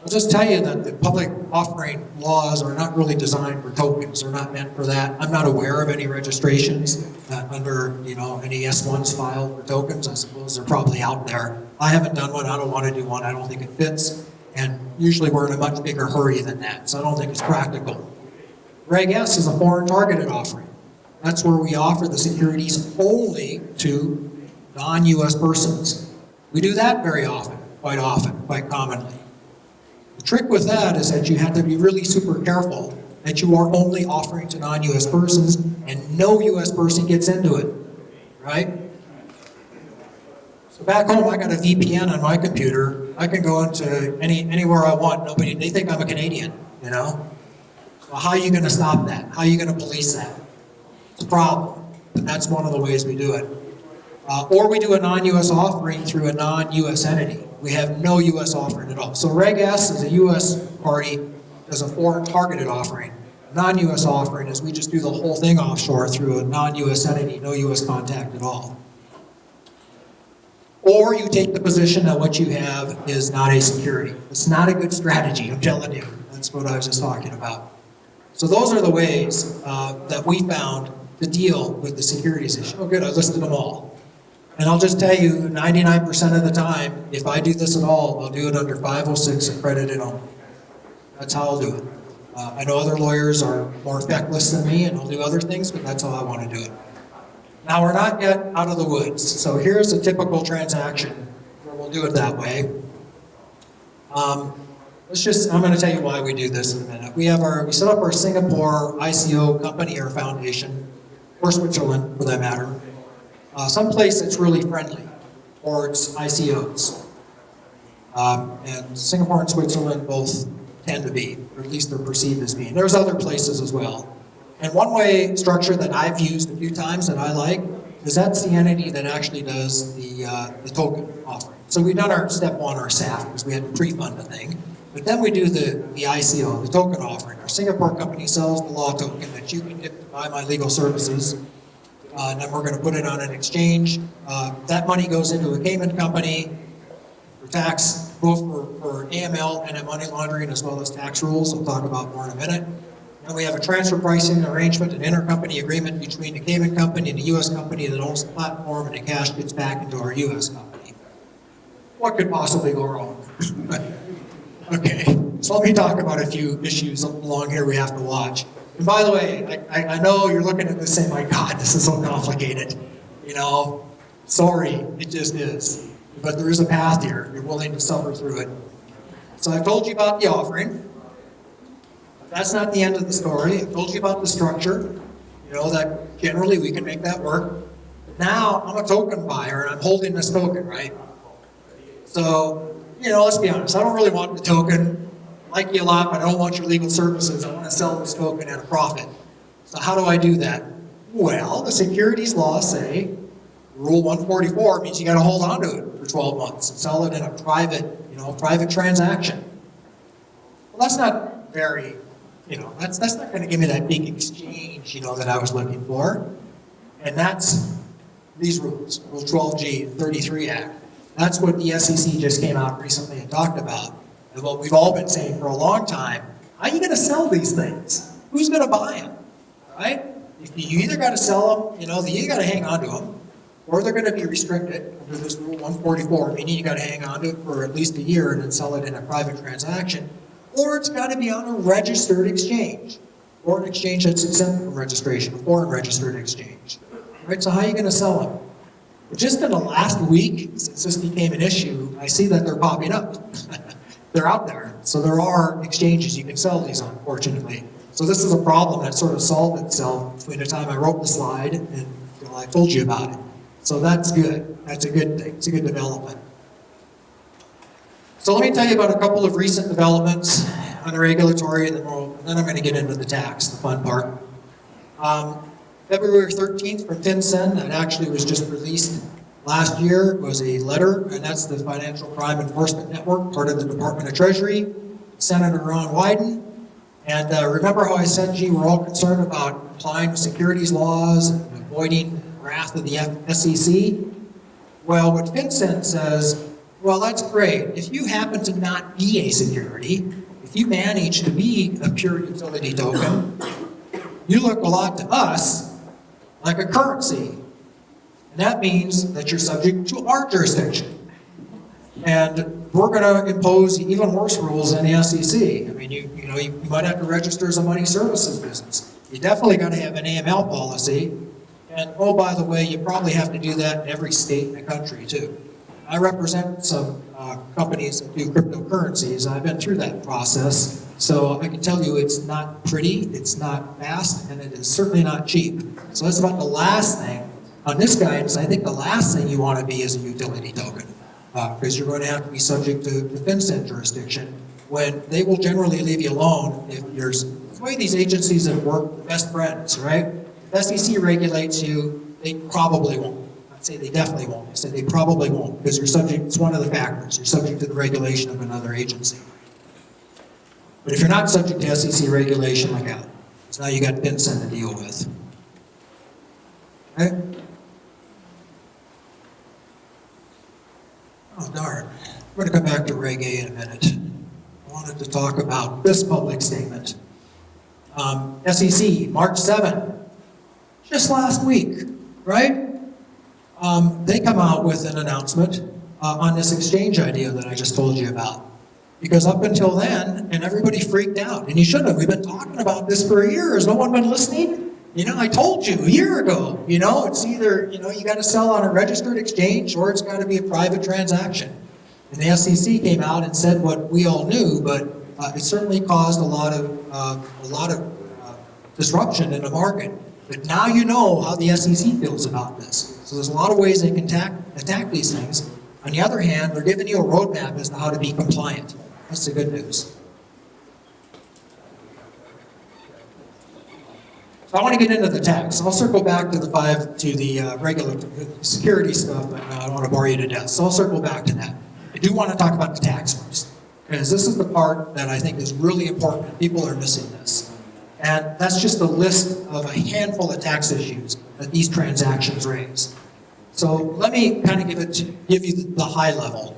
I'll just tell you that the public offering laws are not really designed for tokens. They're not meant for that. I'm not aware of any registrations under, any S1s filed for tokens. I suppose they're probably out there. I haven't done one. I don't want to do one. I don't think it fits. And usually we're in a much bigger hurry than that. So I don't think it's practical. Reg S is a foreign targeted offering. That's where we offer the securities only to non-US persons. We do that very often, quite commonly. The trick with that is that you have to be really super careful that you are only offering to non-US persons and no US person gets into it, right? So back home, I got a VPN on my computer. I can go into anywhere I want. They think I'm a Canadian, So how are you going to stop that? How are you going to police that? It's a problem, but that's one of the ways we do it. Or we do a non-US offering through a non-US entity. We have no US offering at all. So Reg S is a US party, does a foreign targeted offering. Non-US offering is we just do the whole thing offshore through a non-US entity, no US contact at all. Or you take the position that what you have is not a security. It's not a good strategy, I'm telling you. That's what I was just talking about. So those are the ways that we found to deal with the securities issue. Oh good, I listed them all. And I'll just tell you, 99% of the time, if I do this at all, I'll do it under 506 accredited only. That's how I'll do it. I know other lawyers are more feckless than me and will do other things, but that's how I want to do it. Now, we're not yet out of the woods. So here's a typical transaction where we'll do it that way. I'm going to tell you why we do this in a minute. We set up our Singapore ICO company or foundation, or Switzerland for that matter. Someplace that's really friendly towards ICOs. And Singapore and Switzerland both tend to be, or at least they're perceived as being. There's other places as well. And one way structure that I've used a few times that I like is that's the entity that actually does the token offering. So we've done our step one, our SAF, because we had to pre-fund the thing. But then we do the ICO, the token offering. Our Singapore company sells the law token that you can get to buy my legal services. And then we're going to put it on an exchange. That money goes into a Cayman company for tax, both for AML and money laundering, as well as tax rules. We'll talk about more in a minute. And we have a transfer pricing arrangement, an intercompany agreement between the Cayman company and the U.S. company that owns the platform, and the cash gets back into our U.S. company. What could possibly go wrong? Okay, so let me talk about a few issues along here we have to watch. And by the way, I know you're looking at this saying, my God, this is so complicated. Sorry, it just is. But there is a path here. You're willing to suffer through it. So I've told you about the offering. That's not the end of the story. I've told you about the structure. That generally we can make that work. But now I'm a token buyer and I'm holding this token, right? So, let's be honest. I don't really want the token. I like you a lot, but I don't want your legal services. I want to sell this token at a profit. So how do I do that? Well, the securities laws say Rule 144 means you got to hold on to it for 12 months and sell it in a private transaction. Well, that's not very, that's not going to give me that big exchange, that I was looking for. And that's these rules, Rule 12G, 33 Act. That's what the SEC just came out recently and talked about. And what we've all been saying for a long time, how are you going to sell these things? who's going to buy them, right? You either got to sell them, you got to hang on to them, or they're going to be restricted under this Rule 144, meaning you got to hang on to it for at least a year and then sell it in a private transaction, or it's got to be on a registered exchange, or an exchange that's exempt from registration, a foreign registered exchange, right? So how are you going to sell them? But just in the last week, since this became an issue, I see that they're popping up. They're out there. So there are exchanges you can sell these on, fortunately. So this is a problem that sort of solved itself between the time I wrote the slide and I told you about it. So that's good. That's a good thing. It's a good development. So let me tell you about a couple of recent developments on the regulatory, and then I'm going to get into the tax, the fun part. February 13th from FinCEN, that actually was just released last year, was a letter, and that's the Financial Crime Enforcement Network, part of the Department of Treasury, Senator Ron Wyden. And remember how I said, gee, we're all concerned about applying securities laws and avoiding wrath of the SEC? Well, what FinCEN says, well, that's great. If you happen to not be a security, if you manage to be a pure utility token, you look a lot to us like a currency. And that means that you're subject to our jurisdiction. And we're going to impose even worse rules than the SEC. I mean, you might have to register as a money services business. You definitely got to have an AML policy. And oh, by the way, you probably have to do that in every state in the country too. I represent some companies that do cryptocurrencies. I've been through that process. So I can tell you it's not pretty, it's not fast, and it is certainly not cheap. So that's about the last thing. On this guidance, I think the last thing you want to be is a utility token, because you're going to have to be subject to the FinCEN jurisdiction, when they will generally leave you alone if you're, the way these agencies have worked, best friends, right? If SEC regulates you, they probably won't. I'd say they definitely won't. I said they probably won't, because you're subject, it's one of the factors, you're subject to the regulation of another agency. But if you're not subject to SEC regulation, look out. So now you got FinCEN to deal with. Okay? Oh, darn. We're going to come back to Reg A in a minute. I wanted to talk about this public statement. SEC, March 7th, just last week, right? They come out with an announcement on this exchange idea that I just told you about. Because up until then, and everybody freaked out, and you should have. We've been talking about this for a year. Has no one been listening? I told you a year ago, it's either, you got to sell on a registered exchange or it's got to be a private transaction. And the SEC came out and said what we all knew, but it certainly caused a lot of disruption in the market. But now you know how the SEC feels about this. So there's a lot of ways they can attack these things. On the other hand, they're giving you a roadmap as to how to be compliant. That's the good news. So I want to get into the tax. I'll circle back to the regular security stuff, and I don't want to bore you to death. So I'll circle back to that. I do want to talk about the tax first, because this is the part that I think is really important. People are missing this. And that's just a list of a handful of tax issues that these transactions raise. So let me kind of give you the high level.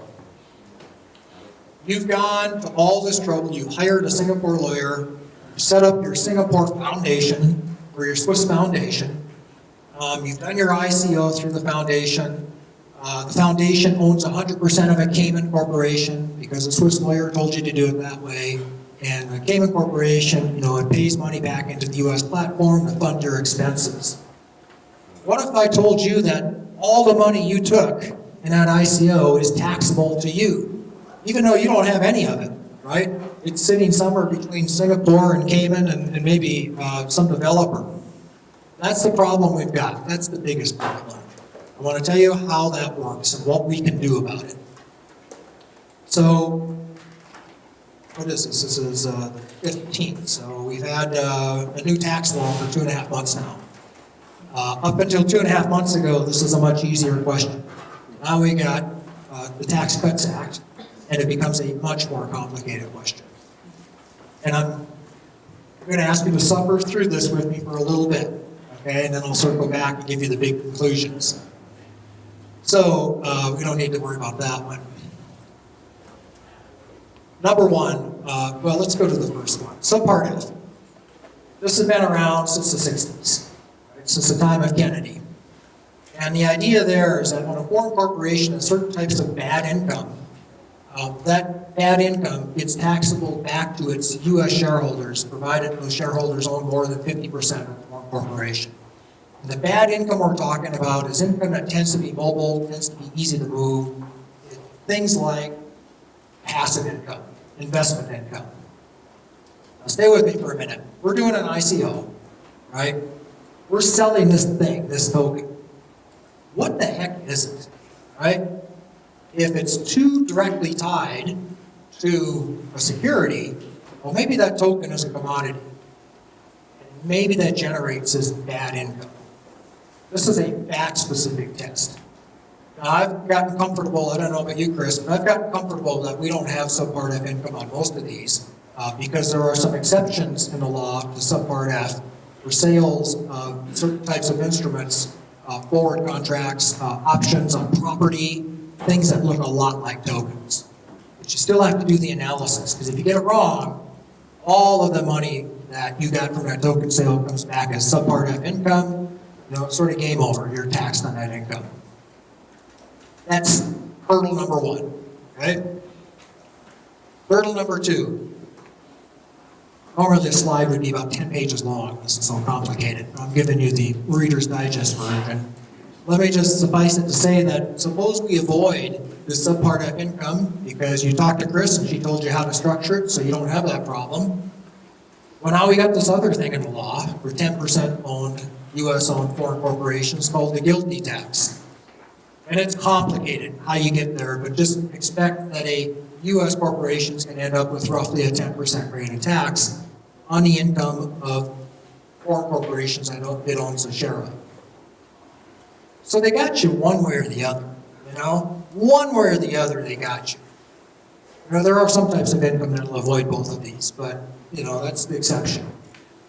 You've gone to all this trouble, you hired a Singapore lawyer, you set up your Singapore foundation, or your Swiss foundation. You've done your ICO through the foundation. The foundation owns 100% of a Cayman corporation because a Swiss lawyer told you to do it that way. And a Cayman corporation, it pays money back into the US platform to fund your expenses. What if I told you that all the money you took in that ICO is taxable to you, even though you don't have any of it, right? It's sitting somewhere between Singapore and Cayman and maybe some developer. That's the problem we've got. That's the biggest problem. I want to tell you how that works and what we can do about it. So, what is this? This is the 15th. So we've had a new tax law for 2.5 months now. Up until 2.5 months ago, this was a much easier question. Now we got the Tax Cuts Act, and it becomes a much more complicated question. And I'm going to ask you to suffer through this with me for a little bit, okay? And then I'll circle back and give you the big conclusions. So we don't need to worry about that one. Number one, well, let's go to the first one. Subpart F. This has been around since the 60s, right? Since the time of Kennedy. And the idea there is that when a foreign corporation has certain types of bad income, that bad income gets taxable back to its U.S. shareholders, provided those shareholders own more than 50% of the foreign corporation. And the bad income we're talking about is income that tends to be mobile, tends to be easy to move, things like passive income, investment income. Now stay with me for a minute. We're doing an ICO, right? We're selling this thing, this token. What the heck is it, right? If it's too directly tied to a security, well, maybe that token is a commodity. And maybe that generates this bad income. This is a fact-specific test. Now, I've gotten comfortable, I don't know about you, Chris, but I've gotten comfortable that we don't have subpart F income on most of these because there are some exceptions in the law to subpart F for sales of certain types of instruments, forward contracts, options on property, things that look a lot like tokens. But you still have to do the analysis, because if you get it wrong, all of the money that you got from that token sale comes back as subpart F income. You know, it's sort of game over. You're taxed on that income. That's hurdle number one, right? Hurdle number two. Normally this slide would be about 10 pages long. This is so complicated. I'm giving you the Reader's Digest version. Let me just suffice it to say that suppose we avoid this subpart F income because you talked to Chris and she told you how to structure it so you don't have that problem. Well, now we got this other thing in the law for 10% owned, U.S. owned foreign corporations called the GILTI tax. And it's complicated how you get there, but just expect that a U.S. corporation is going to end up with roughly a 10% rate of tax on the income of foreign corporations that it owns a share of. So they got you one way or the other, you know? One way or the other, they got you. You know, there are some types of income that will avoid both of these, but, you know, that's the exception.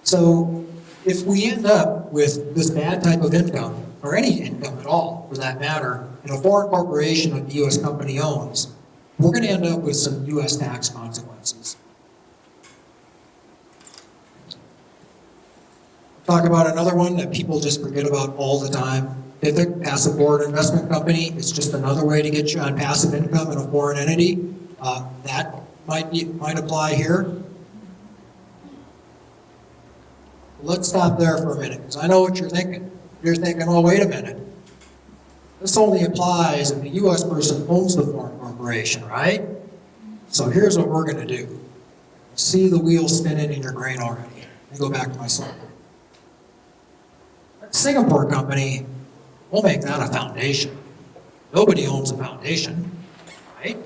So if we end up with this bad type of income, or any income at all, for that matter, in a foreign corporation that the U.S. company owns, we're going to end up with some U.S. tax consequences. Talk about another one that people just forget about all the time. PIFIC, Passive Forward Investment Company. It's just another way to get you on passive income in a foreign entity. That might apply here. Let's stop there for a minute, because I know what you're thinking. You're thinking, oh, wait a minute. This only applies if the U.S. person owns the foreign corporation, right? So here's what we're going to do. See the wheel spinning in your brain already. Let me go back to my slide. That Singapore company, we'll make that a foundation. Nobody owns a foundation, right?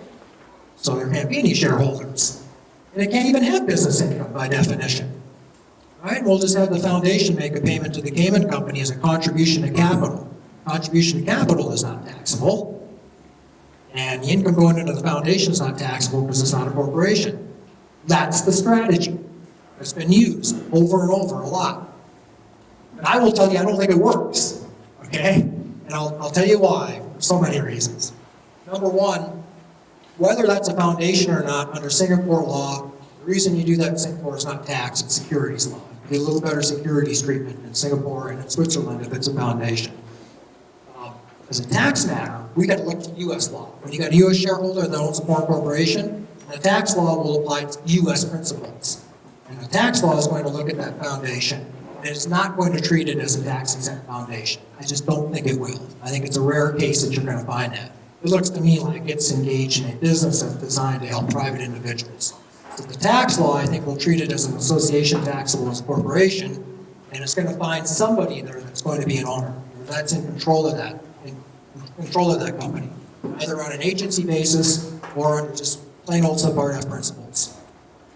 So there can't be any shareholders. And it can't even have business income by definition. Right? We'll just have the foundation make a payment to the Cayman company as a contribution to capital. Contribution to capital is not taxable. And the income going into the foundation is not taxable because it's not a corporation. That's the strategy that's been used over and over a lot. And I will tell you, I don't think it works. Okay? And I'll tell you why, for so many reasons. Number one, whether that's a foundation or not, under Singapore law, the reason you do that in Singapore is not tax, it's securities law. You get a little better securities treatment in Singapore and in Switzerland if it's a foundation. As a tax matter, we got to look to U.S. law. When you got a U.S. shareholder that owns a foreign corporation, the tax law will apply to U.S. principles. And the tax law is going to look at that foundation, and it's not going to treat it as a tax-exempt foundation. I just don't think it will. I think it's a rare case that you're going to find that. It looks to me like it's engaged in a business that's designed to help private individuals. So the tax law, I think, will treat it as an association taxable as a corporation, and it's going to find somebody there that's going to be an owner, that's in control of that, company, either on an agency basis or under just plain old subpart F principles.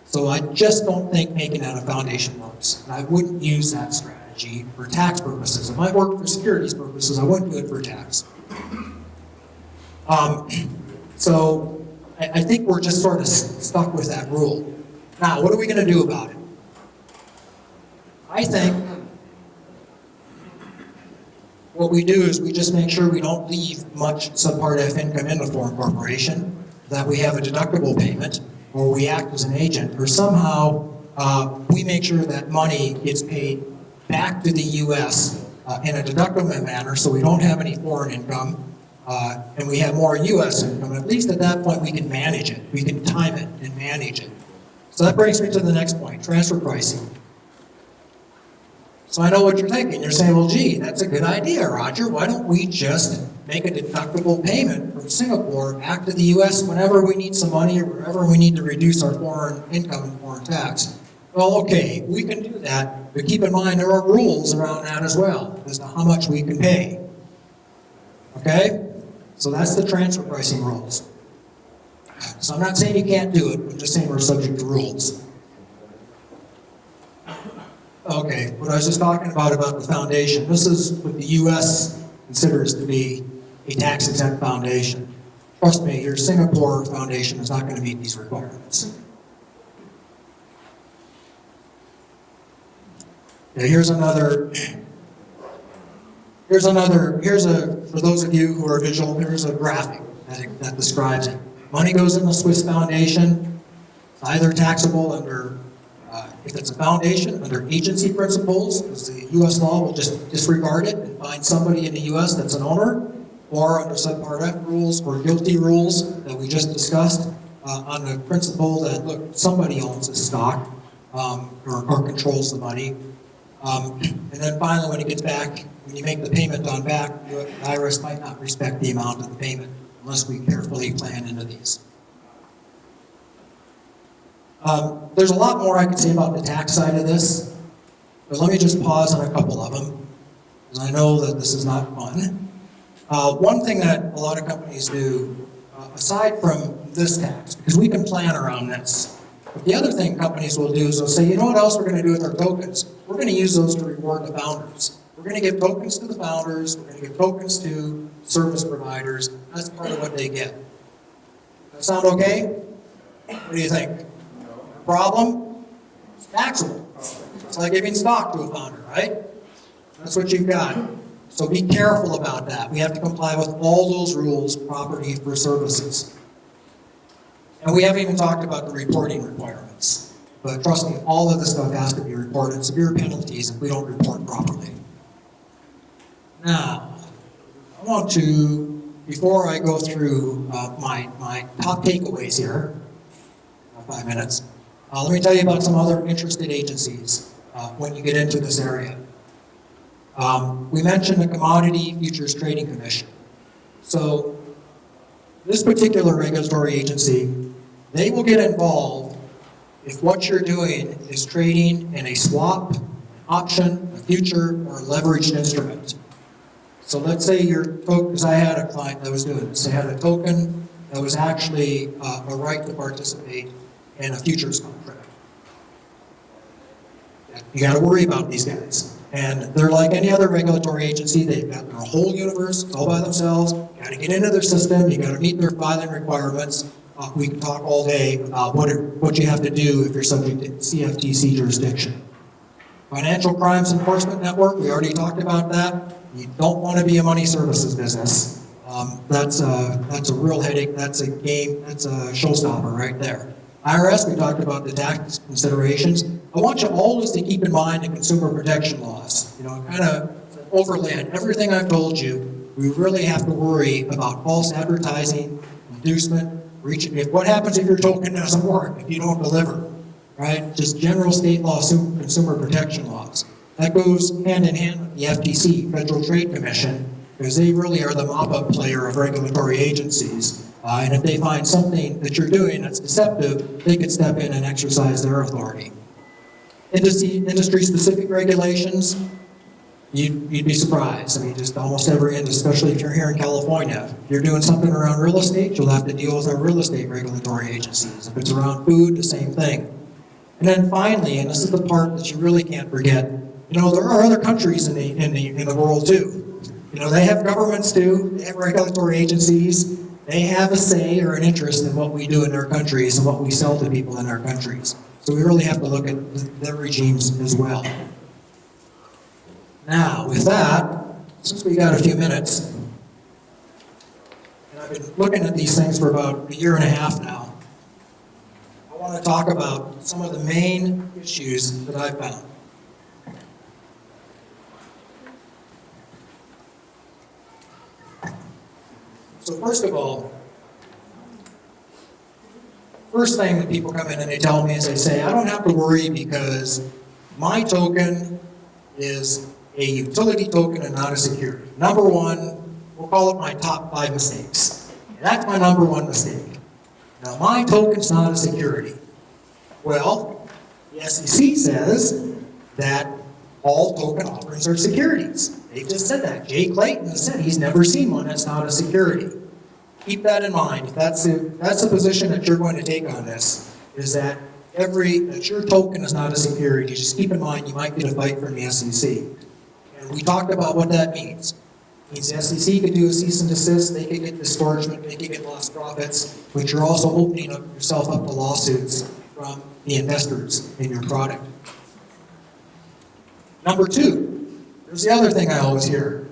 So I just don't think making that a foundation works. And I wouldn't use that strategy for tax purposes. It might work for securities purposes. I wouldn't do it for tax. So I think we're just sort of stuck with that rule. Now, what are we going to do about it? I think what we do is we just make sure we don't leave much subpart F income in the foreign corporation, that we have a deductible payment, or we act as an agent, or somehow we make sure that money gets paid back to the U.S. In a deductible manner, so we don't have any foreign income, and we have more U.S. income. At least at that point, we can manage it. We can time it and manage it. So that brings me to the next point, transfer pricing. So I know what you're thinking. You're saying, well, gee, that's a good idea, Roger. Why don't we just make a deductible payment from Singapore back to the U.S. whenever we need some money or whenever we need to reduce our foreign income and foreign tax? Well, okay, we can do that, but keep in mind there are rules around that as well as to how much we can pay. Okay? So that's the transfer pricing rules. So I'm not saying you can't do it, I'm just saying we're subject to rules. Okay, what I was just talking about the foundation. This is what the U.S. considers to be a tax-exempt foundation. Trust me, your Singapore foundation is not going to meet these requirements. Now, here's for those of you who are visual, here's a graphic that describes it. Money goes in the Swiss foundation. It's either taxable under, if it's a foundation, under agency principles, because the U.S. law will just disregard it and find somebody in the U.S. that's an owner, or under subpart F rules or guilty rules that we just discussed, on the principle that, look, somebody owns this stock or controls the money. And then finally, when it gets back, when you make the payment on back, the IRS might not respect the amount of the payment unless we carefully plan into these. There's a lot more I could say about the tax side of this, but let me just pause on a couple of them, because I know that this is not fun. One thing that a lot of companies do, aside from this tax, because we can plan around this, but the other thing companies will do is they'll say, you know what else we're going to do with our tokens? We're going to use those to reward the founders. We're going to give tokens to the founders. We're going to give tokens to service providers. That's part of what they get. Does that sound okay? What do you think? Problem? It's taxable. It's like giving stock to a founder, right? That's what you've got. So be careful about that. We have to comply with all those rules, property for services. And we haven't even talked about the reporting requirements. But trust me, all of this stuff has to be reported. Severe penalties if we don't report properly. Now, I want to, before I go through my top takeaways here, 5 minutes, let me tell you about some other interested agencies when you get into this area. We mentioned the Commodity Futures Trading Commission. So this particular regulatory agency, they will get involved if what you're doing is trading in a swap, option, a future, or a leveraged instrument. So let's say because I had a client that was doing this. They had a token that was actually a right to participate in a futures contract. You got to worry about these guys. And they're like any other regulatory agency. They've got their whole universe all by themselves. You got to get into their system. You got to meet their filing requirements. We can talk all day about what you have to do if you're subject to CFTC jurisdiction. Financial Crimes Enforcement Network, we already talked about that. You don't want to be a money services business. That's a real headache. That's a showstopper right there. IRS, we talked about the tax considerations. I want you always to keep in mind the consumer protection laws. Kind of overlay on everything I've told you. We really have to worry about false advertising, inducement, what happens if your token doesn't work, if you don't deliver, right? Just general state law, consumer protection laws. That goes hand in hand with the FTC, Federal Trade Commission, because they really are the mop-up player of regulatory agencies. And if they find something that you're doing that's deceptive, they could step in and exercise their authority. Industry-specific regulations, you'd be surprised. I mean, just almost every industry, especially if you're here in California. If you're doing something around real estate, you'll have to deal with our real estate regulatory agencies. If it's around food, the same thing. And then finally, and this is the part that you really can't forget, there are other countries in the world too. They have governments too, they have regulatory agencies, they have a say or an interest in what we do in their countries and what we sell to people in their countries. So we really have to look at their regimes as well. Now, with that, since we got a few minutes, and I've been looking at these things for about a year and a half now, I want to talk about some of the main issues that I found. So first of all, first thing that people come in and they tell me is they say, I don't have to worry because my token is a utility token and not a security. Number one, we'll call it my top 5 mistakes. That's my number 1 mistake. Now, my token's not a security. Well, the SEC says that all token offerings are securities. They just said that. Jay Clayton has said he's never seen one that's not a security. Keep that in mind. That's the position that you're going to take on this, is that that your token is not a security. Just keep in mind you might get a fight from the SEC. And we talked about what that means. It means the SEC could do a cease and desist, they could get disgorgement, they could get lost profits, but you're also opening yourself up to lawsuits from the investors in your product. Number 2, there's the other thing I always hear.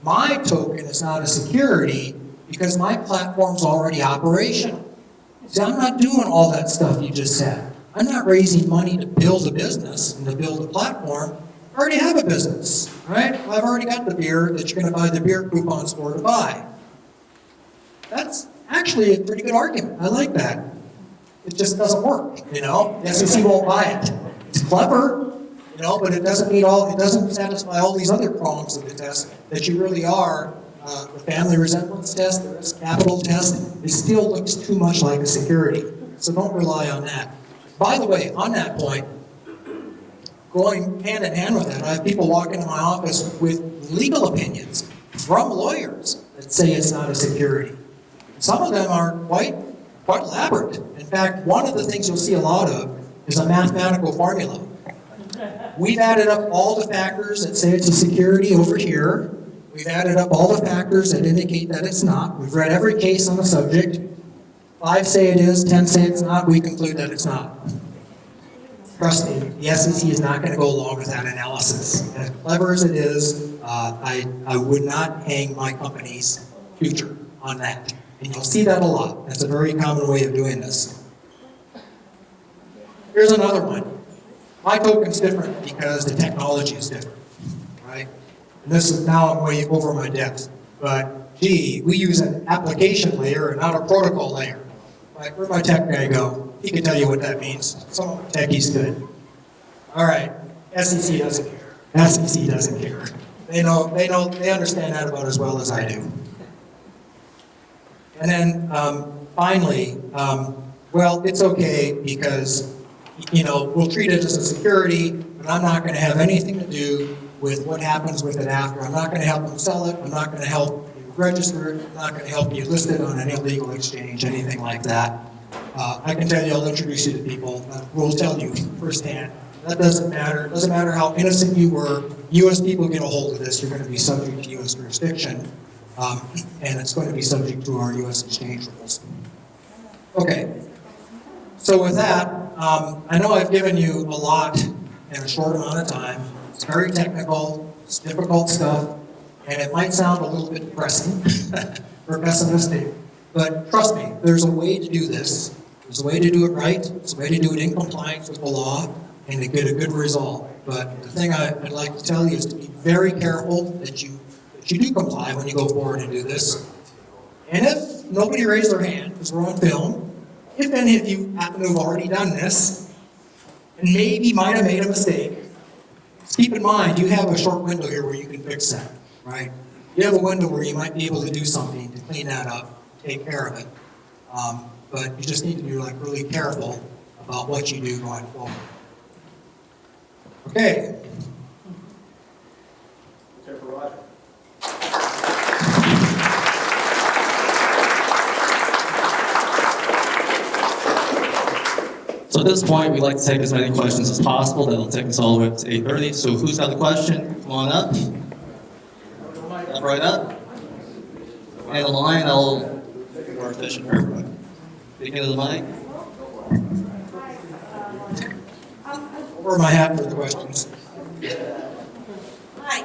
My token is not a security because my platform's already operational. See, I'm not doing all that stuff you just said. I'm not raising money to build a business and to build a platform. I already have a business, right? I've already got the beer that you're going to buy the beer coupons for to buy. That's actually a pretty good argument. I like that. It just doesn't work, you know? The SEC won't buy it. It's clever, you know, but it doesn't satisfy all these other prongs of the test that you really are. The family resemblance test, the risk capital test, it still looks too much like a security. So don't rely on that. By the way, on that point, going hand in hand with that, I have people walk into my office with legal opinions from lawyers that say it's not a security. Some of them are quite elaborate. In fact, one of the things you'll see a lot of is a mathematical formula. We've added up all the factors that say it's a security over here. We've added up all the factors that indicate that it's not. We've read every case on the subject. 5 say it is, 10 say it's not, we conclude that it's not. Trust me, the SEC is not going to go along with that analysis. As clever as it is, I would not hang my company's future on that. And you'll see that a lot. That's a very common way of doing this. Here's another one. My token's different because the technology is different, right? And this is now I'm way over my depth. But gee, we use an application layer and not a protocol layer. Right? Where'd my tech guy go? He can tell you what that means. Some of my techies good. All right, SEC doesn't care. SEC doesn't care. They understand that about as well as I do. And then finally, well, it's okay because, you know, we'll treat it as a security, but I'm not going to have anything to do with what happens with it after. I'm not going to help them sell it. I'm not going to help you register it. I'm not going to help you list it on an illegal exchange, anything like that. I can tell you, I'll introduce you to people who will tell you firsthand. That doesn't matter. It doesn't matter how innocent you were. U.S. people get a hold of this. You're going to be subject to U.S. jurisdiction, and it's going to be subject to our U.S. exchange rules. Okay. So with that, I know I've given you a lot in a short amount of time. It's very technical. It's difficult stuff, and it might sound a little bit depressing or pessimistic. But trust me, there's a way to do this. There's a way to do it right. There's a way to do it in compliance with the law and to get a good result. But the thing I'd like to tell you is to be very careful that you do comply when you go forward and do this. And if nobody raised their hand, because we're on film, if any of you happen to have already done this and maybe might have made a mistake, keep in mind you have a short window here where you can fix that, right? You have a window where you might be able to do something to clean that up. Take care of it. But you just need to be really careful about what you do going forward. Okay. So at this point, we'd like to take as many questions as possible. That'll take us all the way up to 8:30. So who's got a question? Come on up. Step right up. And the line, I'll be more efficient for everybody. Speaking of the mic. Over my hat for the questions. Hi,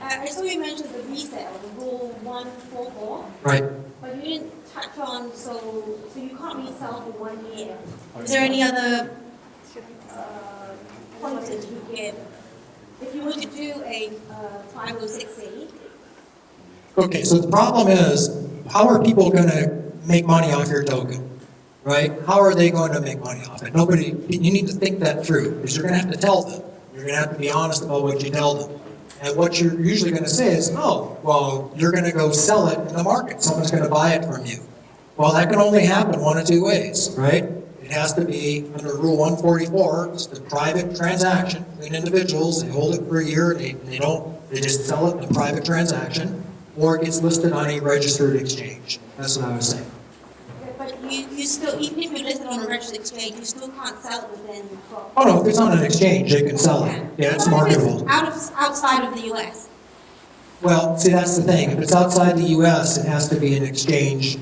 I I saw you mentioned the resale, the rule 144, Right? but you didn't touch on, so you can't resell for 1 year. Is there any other pointers you give? If you were to do a 506C, Okay, so the problem is, how are people going to make money off your token? Right? How are they going to make money off it? Nobody, you need to think that through, because you're going to have to tell them. You're going to have to be honest about what you tell them. And what you're usually going to say is, oh, well, you're going to go sell it in the market. Someone's going to buy it from you. Well, that can only happen one of two ways, right? It has to be under Rule 144, it's a private transaction between individuals. They hold it for a year, they just sell it in a private transaction, or it gets listed on a registered exchange. That's what I was saying. but you still, even if you list it on a registered exchange, you still can't sell it within 12 Oh, no, if it's on an exchange, they can sell it. Yeah, it's What if marketable. outside of the US? Well, see, that's the thing. If it's outside the U.S., it has to be an exchange.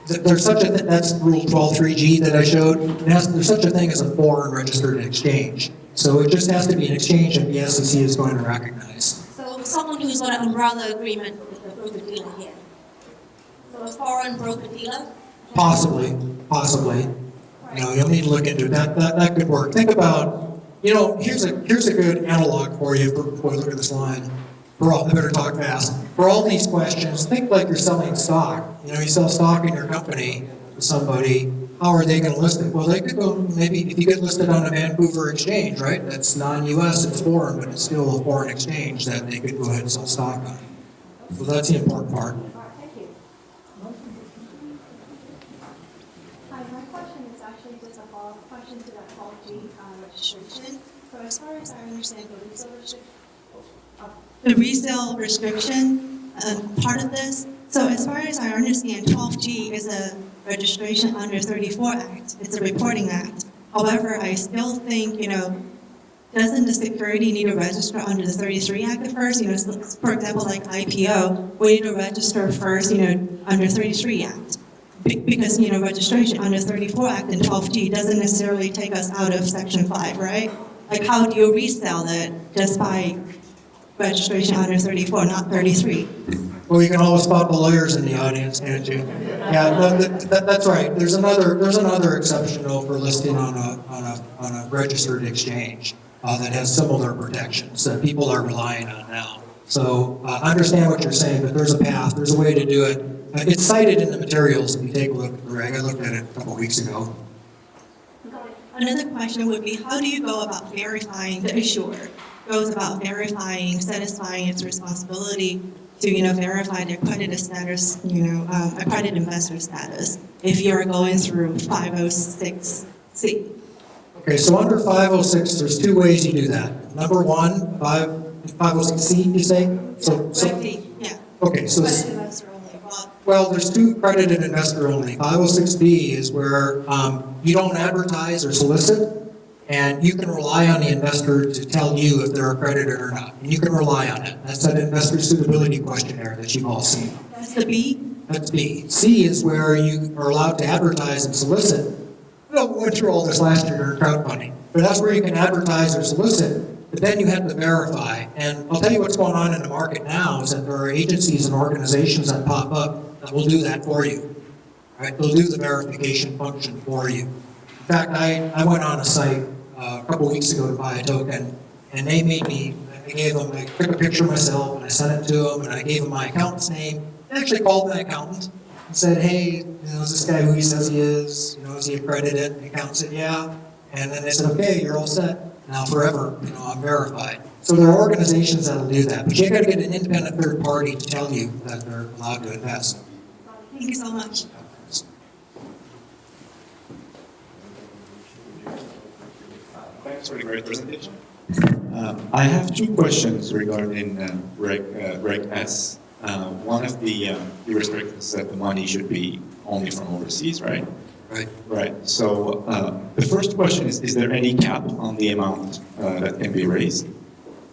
There's such a that's Rule 12.3G that I showed. There's such a thing as a foreign registered exchange. So it just has to be an exchange that the SEC is going to recognize. So someone who's got an umbrella agreement with the broker-dealer here. So a foreign broker-dealer? Possibly. You know, you'll need to look into it. That could work. Think about, you know, here's a good analog for you before we look at this line. I better talk fast. For all these questions, think like you're selling stock. You know, you sell stock in your company to somebody. How are they going to list it? Well, they could go, maybe if you get listed on a Vancouver exchange, right? That's non-US, it's foreign, but it's still a foreign exchange that they could go ahead and sell stock on. So that's the important part. All right, thank you. Hi, my question is actually just a follow-up question to that 12G registration. So as far as I understand the resale restriction, part of this, so as far as I understand, 12G is a registration under 34 Act. It's a reporting act. However, I still think, you know, doesn't the security need to register under the 33 Act at first? You know, so for example, like IPO, we need to register first, you know, under 33 Act. Because, you know, registration under 34 Act and 12G doesn't necessarily take us out of Section 5, right? Like, how do you resell it just by registration under 34, not 33? Well, you can always spot the lawyers in the audience, can't you? Yeah, no, that's right. There's another exception though for listing on a registered exchange that has similar protections that people are relying on now. So I understand what you're saying, but there's a path, there's a way to do it. It's cited in the materials if you take a look at the reg. I looked at it a couple of weeks ago. Another question would be, how do you go about verifying the issuer goes about verifying, satisfying its responsibility to, you know, verify their accredited status, you know, accredited investor status, if you're going through 506C? Okay, so under 506, there's two ways you do that. Number one, 506C, you say? Yeah. Okay, so Accredited investor only. well, there's two accredited investor only. 506B is where you don't advertise or solicit, and you can rely on the investor to tell you if they're accredited or not. And you can rely on it. That's that investor suitability questionnaire that you've all seen. That's the B? That's B. C is where you are allowed to advertise and solicit. Well, we went through all this last year during crowdfunding, but that's where you can advertise or solicit, but then you have to verify. And I'll tell you what's going on in the market now is that there are agencies and organizations that pop up that will do that for you. Right? They'll do the verification function for you. In fact, I went on a site a couple weeks ago to buy a token, and they made me, I took a picture of myself and I sent it to them, and I gave them my accountant's name. They actually called my accountant and said, hey, you know, is this guy who he says he is? You know, is he accredited? And the accountant said, yeah. And then they said, okay, you're all set. Now forever, you know, I'm verified. So there are organizations that'll do that, but you got to get an independent third party to tell you that they're allowed to invest. Thank you so much. Thanks for the great presentation. I have two questions regarding Reg S. One of the restrictions said the money should be only from overseas, right? Right. Right. So the first question is there any cap on the amount that can be raised?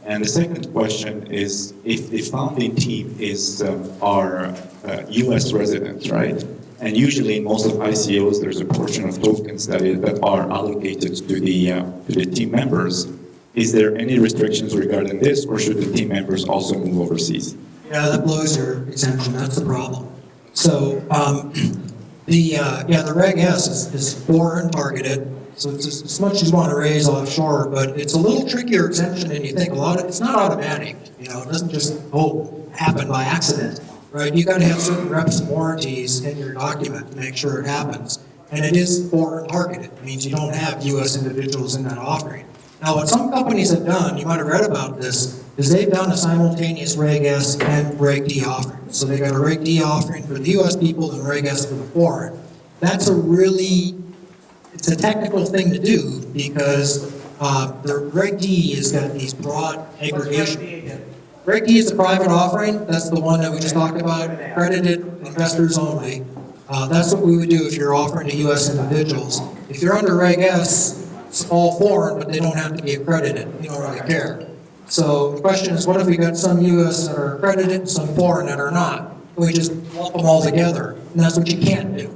And the second question is, if the founding team is our U.S. residents, right? And usually in most of ICOs, there's a portion of tokens that are allocated to the team members. is there any restrictions regarding this, or should the team members also move overseas? Yeah, that blows your exemption, that's the problem. So, the Reg S is foreign targeted, so it's as much as you want to raise offshore, but it's a little trickier exemption than you think. It's not automatic, it doesn't just, happen by accident, right? You gotta have certain reps and warranties in your document to make sure it happens. And it is foreign targeted, it means you don't have US individuals in that offering. Now, what some companies have done, you might have read about this, is they've done a simultaneous Reg S and Reg D offering. So they got a Reg D offering for the US people and Reg S for the foreign. That's it's a technical thing to do because the Reg D has got these broad aggregation. Reg D is the private offering, that's the one that we just talked about, accredited investors only. That's what we would do if you're offering to US individuals. If you're under Reg S, it's all foreign, but they don't have to be accredited. You don't really care. So the question is, what if we got some US that are accredited and some foreign that are not? We just lump them all together, and that's what you can't do.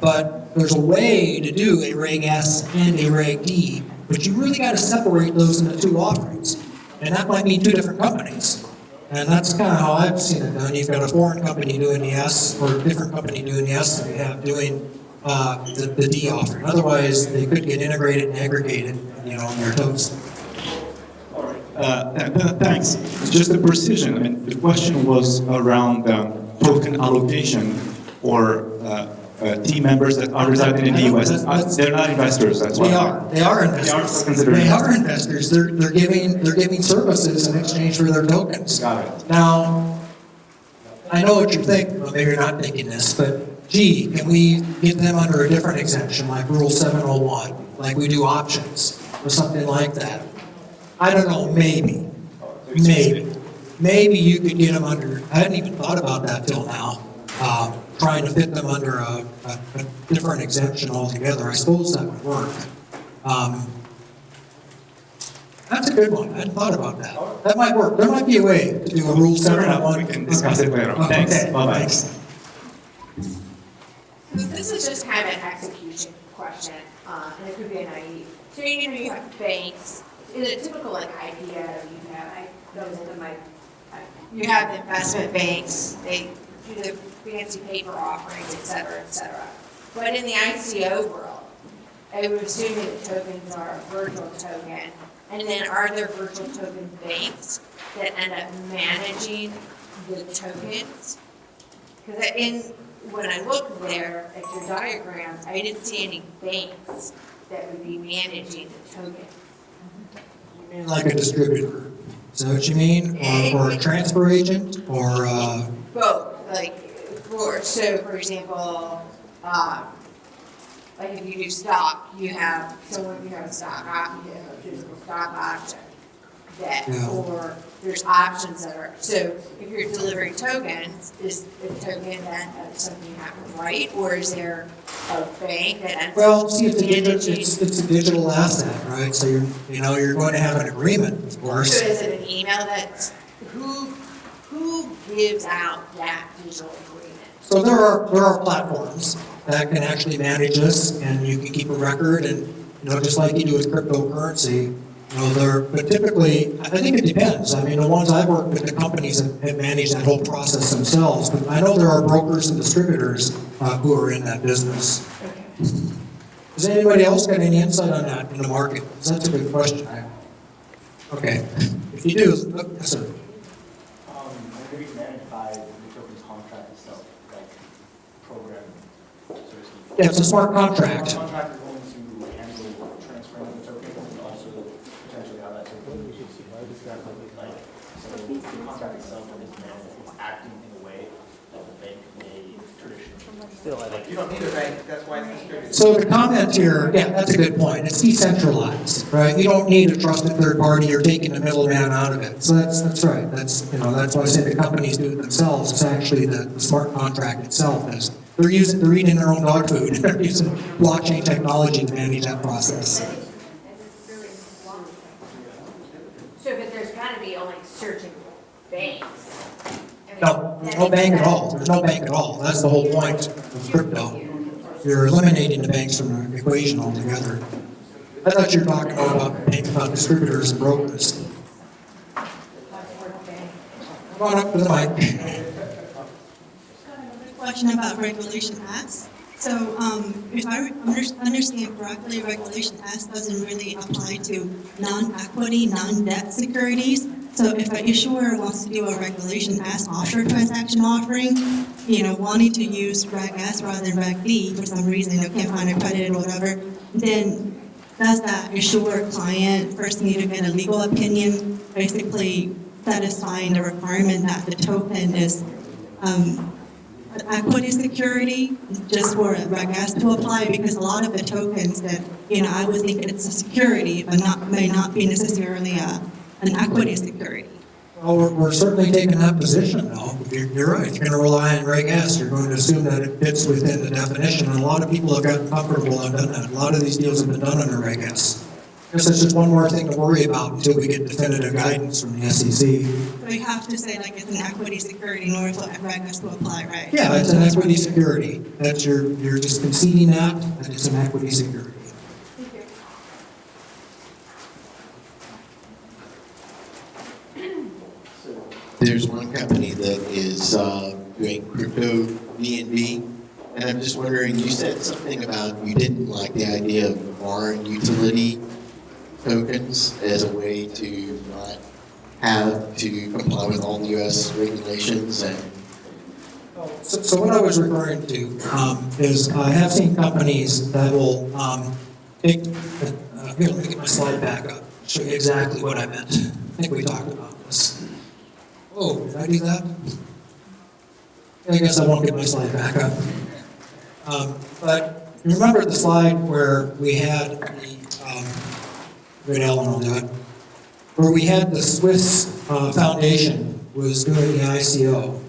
But there's a way to do a Reg S and a Reg D, but you really got to separate those into two offerings. And that might mean two different companies. And that's kind of how I've seen it done. You've got a foreign company doing the S, or a different company doing the S, and you have doing the D offering. Otherwise, they could get integrated and aggregated, on their toes. Thanks. Just a precision. I mean, the question was around token allocation for team members that are residing in the U.S. They're not investors. That's why They are investors. They are investors. They're giving services in exchange for their tokens. Got it. Now, I know what you're thinking. Well, maybe you're not thinking this, but can we get them under a different exemption, like Rule 701, like we do options or something like that? I don't know. Maybe you could get them under. I hadn't even thought about that till now. Trying to fit them under a different exemption altogether. I suppose that would work. That's a good one. I hadn't thought about that. That might work. There might be a way to do a Rule 701. We can discuss it later. Thanks. Okay. Bye-bye. Thanks. This is just kind of an execution question, and it could be a naive. So you have banks, in a typical IPO, you have the investment banks, they do the fancy paper offerings, et cetera. But in the ICO world, I would assume that tokens are a virtual token, and then are there virtual token banks that end up managing the tokens? Because when I looked there at your diagram, I didn't see any banks that would be managing the tokens. You mean like a distributor? Is that what you mean? Or a transfer agent? Or Both. For example, like if you do stock, you have a stock option, you have a physical stock option. Or there's options that are, so if you're delivering tokens, is the token then something you have to write, or is there a bank that ends well, see, it's a digital asset, right? So you're going to have an agreement, of course. So is it an email that's, who gives out that digital agreement? So there are platforms that can actually manage this, and you can keep a record, and just like you do with cryptocurrency. But typically, I think it depends. I mean, the ones I've worked with, the companies have managed that whole process themselves. But I know there are brokers and distributors who are in that business. Does anybody else got any insight on that in the market? 'Cause that's a good question. Okay. If you do, yes, sir. Maybe we can manage by the token's contract itself, like program, so to speak. Yeah, it's a smart contract. The contract is going to handle transferring the token and also potentially how that token is used. Like, so the contract itself is managed, it's acting in a way that the bank may traditionally. Like, you don't need a bank, that's why it's distributed. So the comment here, yeah, that's a good point. It's decentralized, right? You don't need a trusted third party. You're taking the middleman out of it. So that's right. That's why I say the companies do it themselves. It's actually the smart contract itself. They're eating their own dog food. They're using blockchain technology to manage that process. So, but there's got to be only certain banks. No, there's no bank at all. There's no bank at all. That's the whole point of crypto. You're eliminating the banks from the equation altogether. I thought you were talking about distributors and brokers. Come on up to the mic. Question about Regulation S. So if I understand correctly, Regulation S doesn't really apply to non-equity, non-debt securities. So if an issuer wants to do a Regulation S offshore transaction offering, wanting to use Reg S rather than Reg D for some reason, can't find a credit or whatever, then does that issuer client first need to get a legal opinion, basically satisfying the requirement that the token is an equity security, just for Reg S to apply? Because a lot of the tokens that, I would think it's a security, but may not be necessarily an equity security. Well, we're certainly taking that position now. You're right. If you're going to rely on Reg S, you're going to assume that it fits within the definition. And a lot of people have gotten comfortable and done that. A lot of these deals have been done under Reg S. I guess that's just one more thing to worry about until we get definitive guidance from the SEC. So you have to say like it's an equity security in order for Reg S to apply, right? Yeah, it's an equity security. That's you're just conceding that it's an equity security. There's one company that is doing crypto BNB, and I'm just wondering, you said something about you didn't like the idea of foreign utility tokens as a way to not have to comply with all the U.S. regulations and. So what I was referring to is I have seen companies that will take, here, let me get my slide back up, show you exactly what I meant. I think we talked about this. Oh, did I do that? I guess I won't get my slide back up. But remember the slide where we had the, Red Allen will do it, where we had the Swiss Foundation was doing the ICO.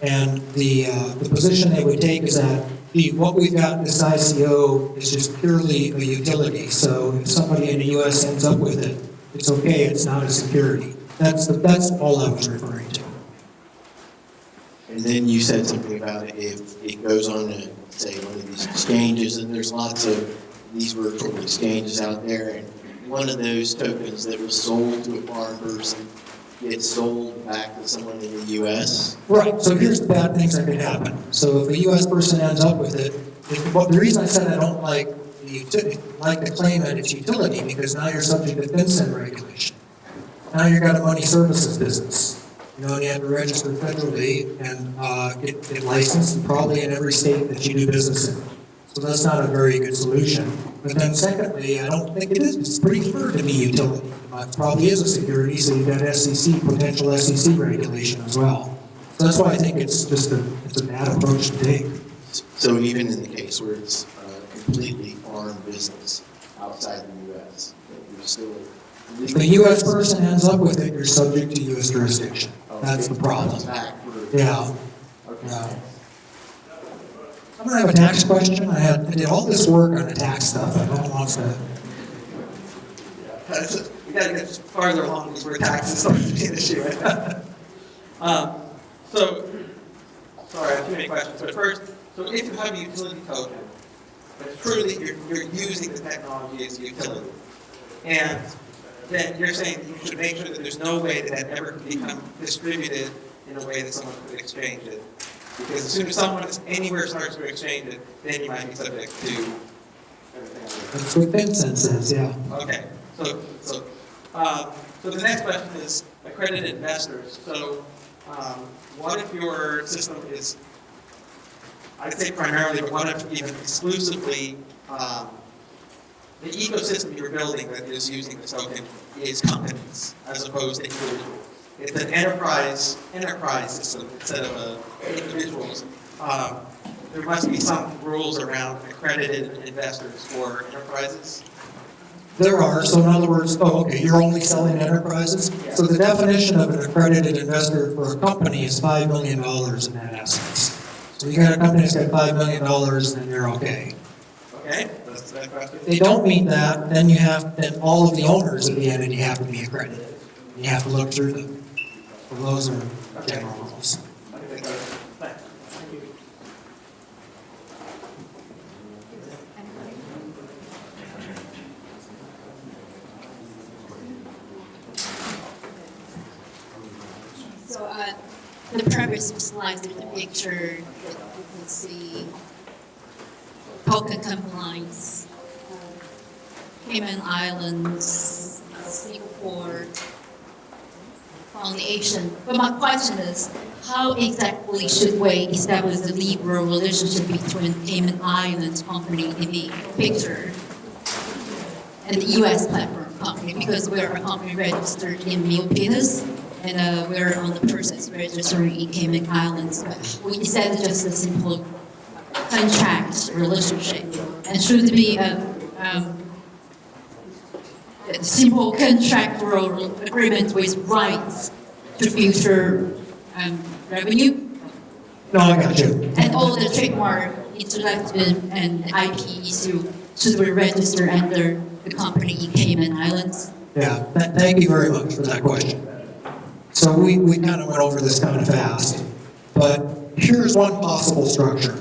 And the position they would take is that what we've got in this ICO is just purely a utility. So if somebody in the U.S. ends up with it, it's okay, it's not a security. That's all I was referring to. And then you said something about if it goes on to, say, one of these exchanges, and there's lots of these virtual exchanges out there, and one of those tokens that was sold to a foreign person gets sold back to someone in the U.S.? Right, so here's the bad things that could happen. So if a U.S. person ends up with it, the reason I said I don't like the claim that it's utility, because now you're subject to FinCEN regulation. Now you've got a money services business. And you have to register federally and get licensed, and probably in every state that you do business in. So that's not a very good solution. But then secondly, I don't think it is. It's pretty clear to be utility. It probably is a security, so you've got potential SEC regulation as well. So that's why I think it's a bad approach to take. So even in the case where it's a completely foreign business outside the U.S., you're still... If a U.S. person ends up with it, you're subject to U.S. jurisdiction. That's the problem. Yeah. Yeah. I'm going to have a tax question. I did all this work on the tax stuff. I don't want to... We got to get farther along before taxes start to be an issue. Sorry, I have too many questions. But first, so if you have a utility token, it's true that you're using the technology as a utility, and then you're saying you should make sure that there's no way that that ever can become distributed in a way that someone could exchange it. Because as soon as someone anywhere starts to exchange it, then you might be subject to everything else. That's what FinCEN says, yeah. Okay, so the next question is accredited investors. So what if your system is, I'd say primarily, but what if even exclusively, the ecosystem you're building that is using this token is companies as opposed to individuals. It's an enterprise system instead of individuals. There must be some rules around accredited investors for enterprises. There are. So in other words, you're only selling to enterprises? Yeah. So the definition of an accredited investor for a company is $5 million in net assets. So you got a company that's got $5 million, then you're okay. Okay, that's that question. If they don't meet that, then then all of the owners of the entity have to be accredited. You have to look through them. So those are general rules. The previous slides with the picture that you can see token compliance, Cayman Islands, Singapore Foundation. But my question is, how exactly should we establish the legal relationship between Cayman Islands company in the picture and the U.S. platform company? Because we're a company registered in Milpitas, and we're on the process registering in Cayman Islands. But we said just a simple contract relationship, and should be a simple contractual agreement with rights to future revenue. No, I got you. And all the trademark, intellectual and IP issue should be registered under the company in Cayman Islands. Yeah, thank you very much for that question. So we kind of went over this kind of fast, but here's one possible structure.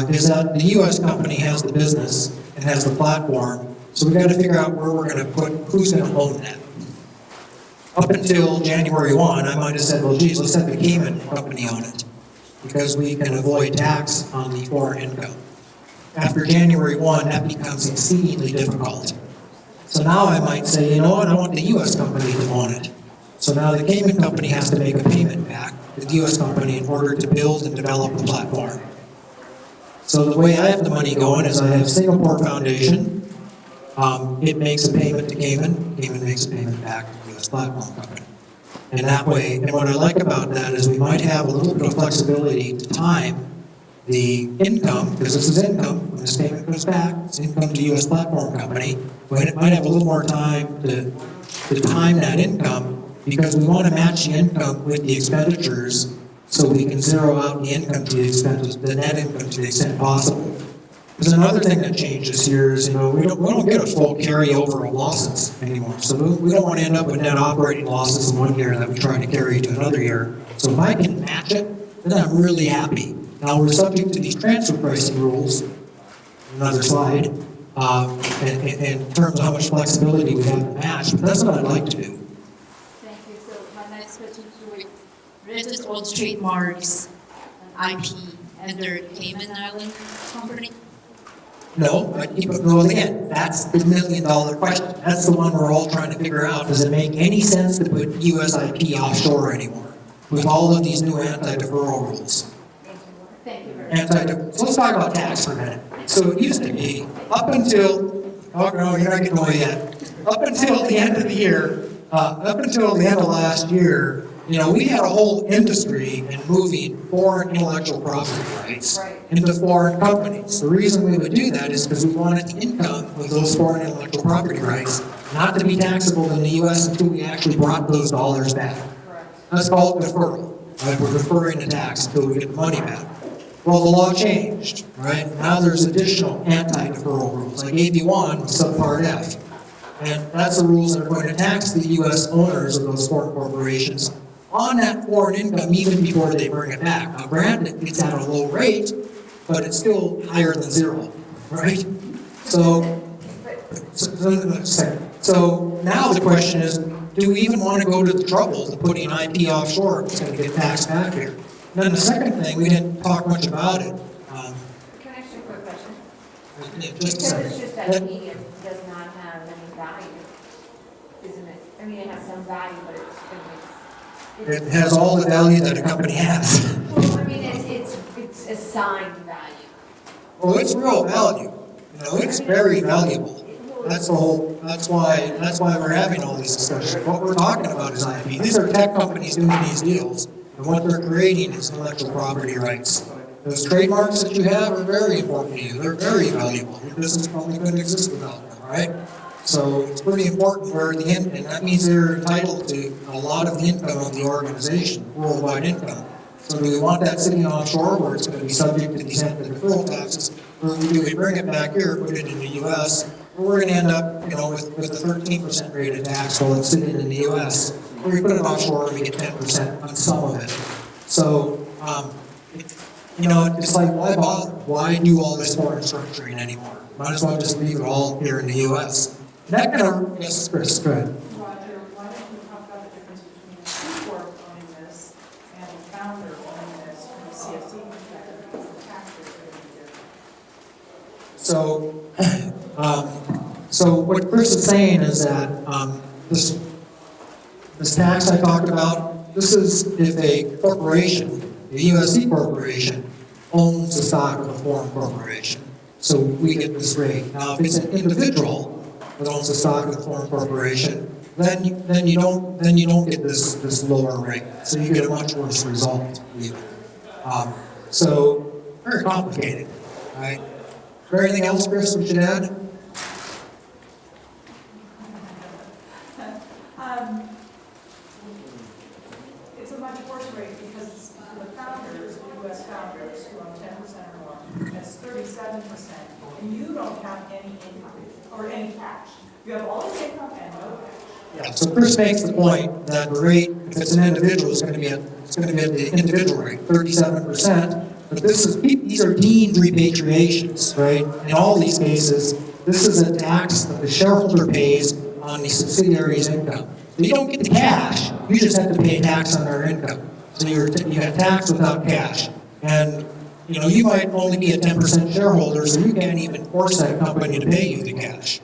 Is that the U.S. company has the business and has the platform, so we've got to figure out where we're going to put, who's going to own that. Up until January 1, I might have said, well, geez, let's have the Cayman company own it, because we can avoid tax on the foreign income. After January 1, that becomes exceedingly difficult. So now I might say, you know what, I want the U.S. company to own it. So now the Cayman company has to make a payment back to the U.S. company in order to build and develop the platform. So the way I have the money going is I have Singapore Foundation. It makes a payment to Cayman. Cayman makes a payment back to the U.S. platform company. And that way, and what I like about that is we might have a little bit of flexibility to time the income, because this is income, when this payment comes back, it's income to U.S. platform company. We might have a little more time to time that income, because we want to match the income with the expenditures so we can zero out the income to the expenses, the net income to the extent possible. There's another thing that changes here is, we don't get a full carryover of losses anymore. So we don't want to end up with net operating losses in one year that we try to carry to another year. So if I can match it, then I'm really happy. Now we're subject to these transfer pricing rules, another slide, in terms of how much flexibility we have to match, but that's what I'd like to do. Thank you. So my next question is, register all trademarks and IP under Cayman Island company? No, but well, again, that's the $1 million question. That's the one we're all trying to figure out. Does it make any sense to put US IP offshore anymore with all of these new anti-deferral rules? Thank you very much. So let's talk about tax for a minute. So it used to be, up until, oh no, you're not getting away yet. Up until the end of the year, up until the end of last year, we had a whole industry in moving foreign intellectual property rights into foreign companies. The reason we would do that is because we wanted the income of those foreign intellectual property rights not to be taxable in the U.S. until we actually brought those dollars back. That's called deferral. Right? We're deferring the tax until we get the money back. Well, the law changed, right? Now there's additional anti-deferral rules. I gave you one, subpart F. And that's the rules that are going to tax the U.S. owners of those foreign corporations on that foreign income even before they bring it back. Now, granted, it's at a low rate, but it's still higher than zero, right? So now the question is, do we even want to go to the trouble of putting IP offshore if it's going to get taxed back here? And then the second thing, we didn't talk much about it. Can I ask you a quick question? Just a Because second. it's just that medium does not have any value, isn't it? I mean, it has some value, but It has all the value that a company has. well, I mean, it's assigned value. Well, it's real value. It's very valuable. That's why we're having all these discussions. What we're talking about is IP. These are tech companies doing these deals, and what they're creating is intellectual property rights. Those trademarks that you have are very important to you. They're very valuable. Your business probably couldn't exist without them, right? So it's pretty important where and that means they're entitled to a lot of the income of the organization, worldwide income. So do we want that sitting offshore where it's going to be subject to these anti-deferral taxes? Or do we bring it back here, put it in the U.S., or we're going to end up, with the 13% rate of tax while it's sitting in the U.S., or we put it offshore and we get 10% on some of it. So, it's like, why bother? Why do all this foreign structuring anymore? Might as well just leave it all here in the U.S. That kind of, yes, Chris, go ahead. Roger, why don't you talk about the difference between a C corp owning this So, so what Chris is saying is that this tax I talked about, this is if a corporation, a USC corporation, owns the stock of a foreign corporation. So we get this rate. Now, if it's an individual that owns the stock of a foreign corporation, then you don't get this lower rate. So you get a much worse result. Even. So very complicated, right? Is there anything else, Chris, we should add? It's a much worse rate because the founders, the U.S. founders, who own 10% or more, that's 37%, and you don't have any income or any cash. You have all this income and no cash. Yeah, so Chris makes the point that the rate, if it's an individual, is going to be at the individual rate, 37%. But these are deemed repatriations, right? In all these cases, this is a tax that the shareholder pays on the subsidiary's income. So you don't get the cash, you just have to pay tax on their income. So you have tax without cash. And you might only be a 10% shareholder, so you can't even force that company to pay you the cash.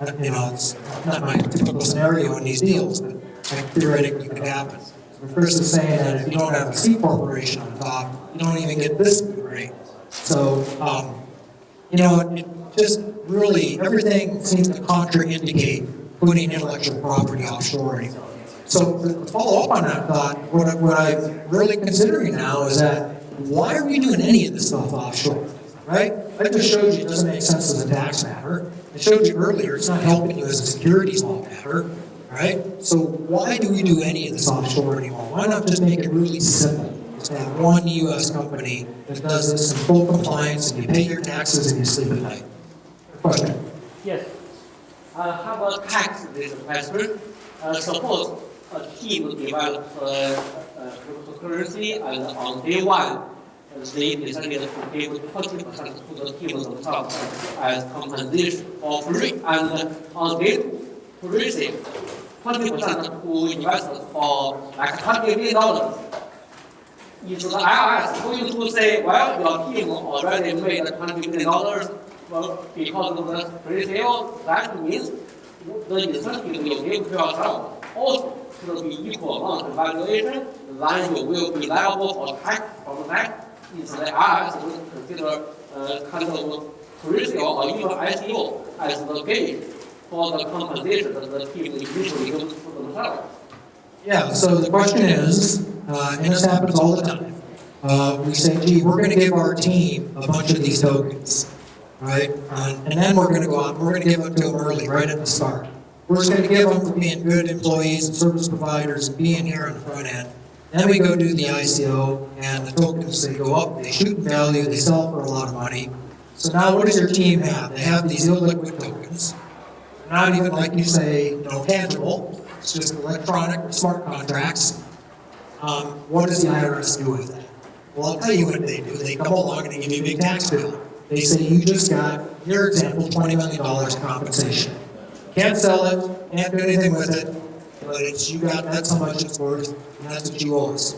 It's not my typical scenario in these deals, but theoretically could happen. So Chris is saying that if you don't have a C corporation on top, you don't even get this rate. So, it just really, everything seems to contraindicate putting intellectual property offshoring. So to follow up on that thought, what I'm really considering now is that why are we doing any of this stuff offshore, right? I just showed you it doesn't make sense as a tax matter. I showed you earlier it's not helping you as a securities law matter, right? So why do we do any of this offshore anymore? Why not just make it really simple? Just have one U.S. company that does this in full compliance, and you pay your taxes and you sleep at night. Question? Yes. I have a tax related question. Suppose a team develops cryptocurrency, and on day one, they decided to give 20% to the team themselves as compensation for free, and on day two, to receive 20% to investors for like $20 million. Is the IRS going to say, well, your team already made $20 million, well, because of the pre-sale? That means the incentive you give to yourself also should be equal amount of valuation, then you will be liable for tax from that. Is the IRS going to consider kind of pre-sale or even ICO as the gauge for the compensation that the team usually gives to themselves? Yeah, so the question is, and this happens all the time, we say, gee, we're going to give our team a bunch of these tokens, right? And then we're going to go out, we're going to give them to them early, right at the start. We're just going to give them for being good employees and service providers and being here on the front end. Then we go do the ICO, and the tokens, they go up, they shoot in value, they sell for a lot of money. So now what does your team have? They have these illiquid tokens. Not even, like you say, tangible. It's just electronic or smart contracts. What does the IRS do with that? Well, I'll tell you what they do. They come along and they give you a big tax bill. They say you just got, your example, $20 million in compensation. Can't sell it, can't do anything with it, but that's how much it's worth, and that's what you owe us.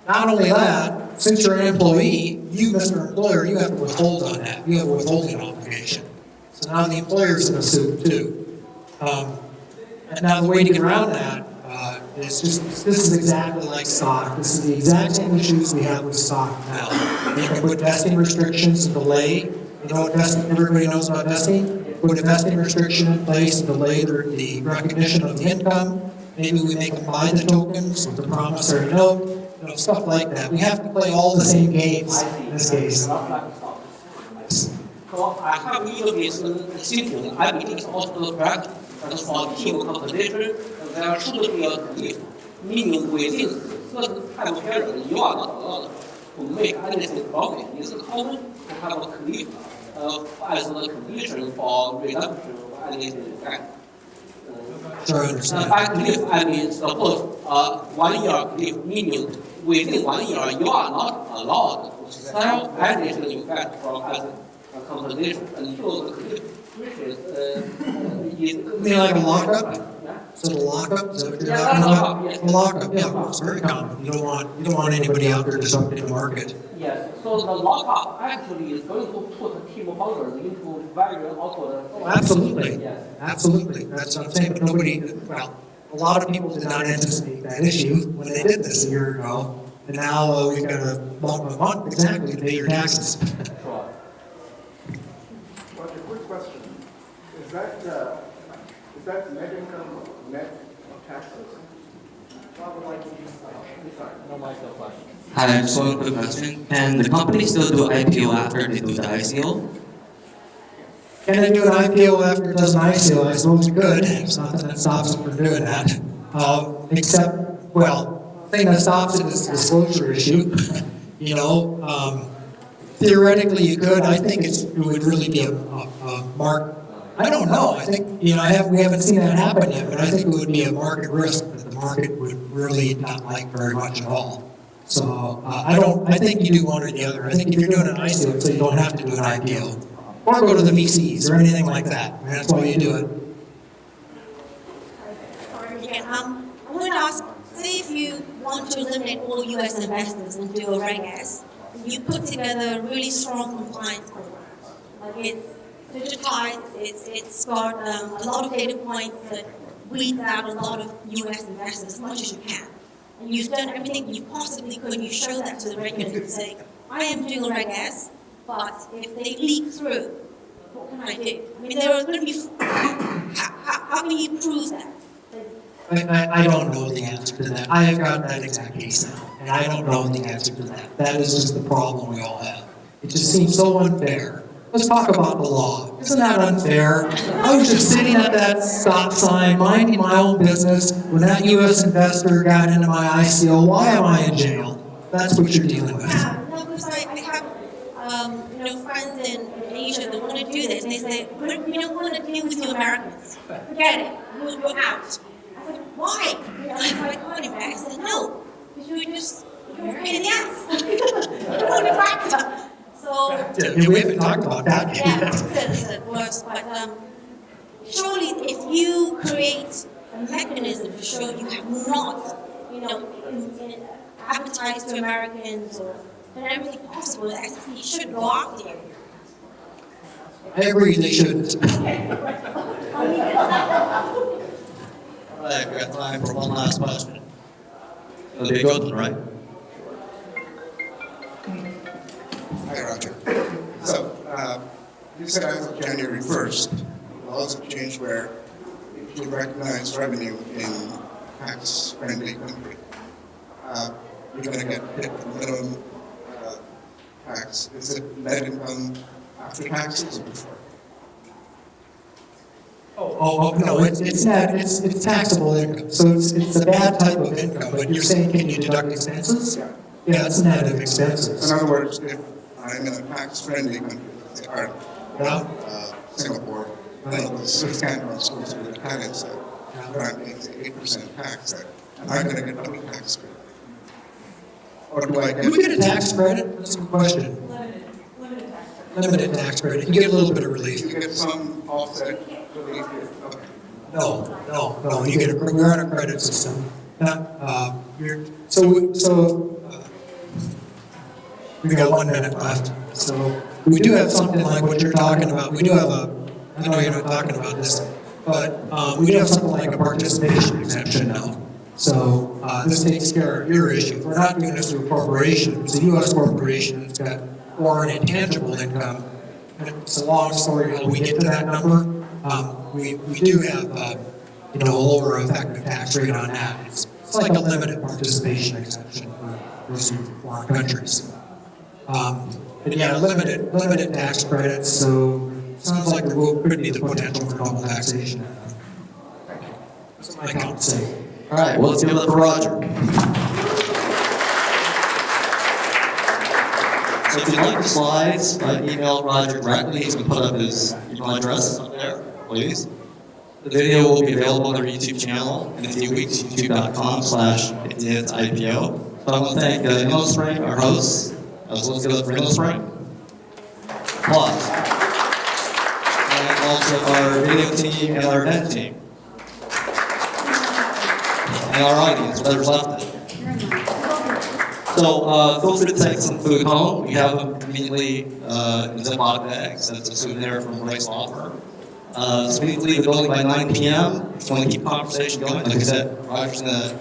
Not only that, since you're an employee, you, Mr. Employer, you have to withhold on that. You have a withholding obligation. So now the employer's in a suit too. And now the way to get around that is this is exactly like stock. This is the exact same issues we have with stock now. You can put vesting restrictions and delay. You know what vesting, everybody knows about vesting? Put a vesting restriction in place and delay the recognition of the income. Maybe we make them buy the tokens with the promissory note. Stuff like that. We have to play all the same games in this case. So I have even this thinking, I believe it's also correct, that for team compensation, there should be a cliff, meaning within certain time period, you are not allowed to make anything profit. It's common to have a cliff as a condition for redemption of anything back. Sure, I understand. By cliff, I mean, suppose 1 year cliff, meaning within 1 year, you are not allowed to sell anything you get from as a compensation until the cliff wishes, You mean like a lockup? Is it a lockup? Is that what you're Yeah, talking lockup, about? yes. A lockup, yeah, of course, very common. You don't want anybody out there disrupting the market. yes. So the lockup actually is going to put team founders into very awkward. Oh, absolutely. Yes. Absolutely. That's what I'm saying, but a lot of people did not anticipate that issue when they did this a year ago. And now we've got a month exactly to pay your taxes. Sure. Well, a quick question. Is that net income, net of taxes? No Michael question. Hi, just one quick question. Can the company still do IPO after they do the ICO? Can they do an IPO after it does an ICO? I suppose it could. There's nothing that stops them from doing that. Except, the thing that stops it is the disclosure issue. Theoretically you could. I think it would really be a mark. I don't know. I think, we haven't seen that happen yet, but I think it would be a market risk that the market would really not like very much at all. So I think you do one or the other. I think if you're doing an ICO, so you don't have to do an IPO. Or go to the VCs or anything like that. I mean, that's why you do it. I want to ask, say if you want to eliminate all U.S. investors and do a Reg S, you put together a really strong compliance program. Like it's digitized, it's got a lot of data points that weed out a lot of U.S. investors as much as you can. And you've done everything you possibly could, and you show that to the regulator and say, I am doing a Reg S, but if they leak through, what can I do? I mean, there are going to be, how can you prove that? I don't know the answer to that. I have got that exact case now, and I don't know the answer to that. That is just the problem we all have. It just seems so unfair. Let's talk about the law. Isn't that unfair? I was just sitting at that stop sign, minding my own business, when that U.S. investor got into my ICO. Why am I in jail? That's what you're dealing with. Yeah, no, because I have friends in Asia that want to do this, and they say, we don't want to deal with you Americans. Forget it. You're out. I said, why? I can't invest. I said, no, because you're a pain in the ass. You're on a factor. So, Yeah, we haven't talked about that yet. yeah, it's the worst. But surely, if you create a mechanism to show you have not, advertised to Americans or done everything possible, the SEC should go after you. I agree, they shouldn't. All right, we got time for one last question. It'll be a good one, right? Hi, Roger. So, you said as of January 1st, laws have changed where if you recognize revenue in tax-friendly country, you're going to get hit with minimum tax. Is it net income after taxes or before? No, it's not, it's taxable income, so it's a bad type of income, but you're saying, can you deduct expenses? Yeah, it's net of expenses. In other words, if I'm in a tax-friendly country, let's say Ireland, Singapore, Swiss Canada, schools with Canada, where I'm paying 8% tax, am I going to get double tax credit? Or do I get? Do we get a tax credit? That's a good question. Limited tax credit. You get a little bit of relief. You get some offset relief here. Okay. No. You get we're on a credit system. We've got 1 minute left. So we do have something like what you're talking about. We do have I know you're not talking about this, but we do have something like a participation exemption now. So this takes care of your issue. We're not doing this through a corporation. It's a U.S. corporation. It's got foreign intangible income. And it's a long story how we get to that number. We do have a lower effective tax rate on that. It's like a limited participation exemption for those who foreign countries. But yeah, limited tax credits. So sounds like there could be the potential for double taxation. That's what my account say. All right, well, let's give it up for Roger. So if you'd like the slides, email Roger directly. He's going to put up his email address up there, please. The video will be available on our YouTube channel in a few weeks, youtube.com/IPO. So I want to thank Inland Spring, our hosts. Let's give it up for Inland Spring. Applause. And also our video team and our event team. And our audience, whatever's left. So feel free to take some food home. We have them conveniently in Ziploc bags. That's a souvenir from Royse Law Firm. So we need to leave the building by 9 p.m. Just want to keep the conversation going. Like I said, Roger's going to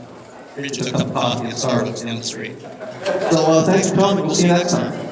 treat you to a cup of coffee at Starbucks down the street. So thanks for coming. We'll see you next time.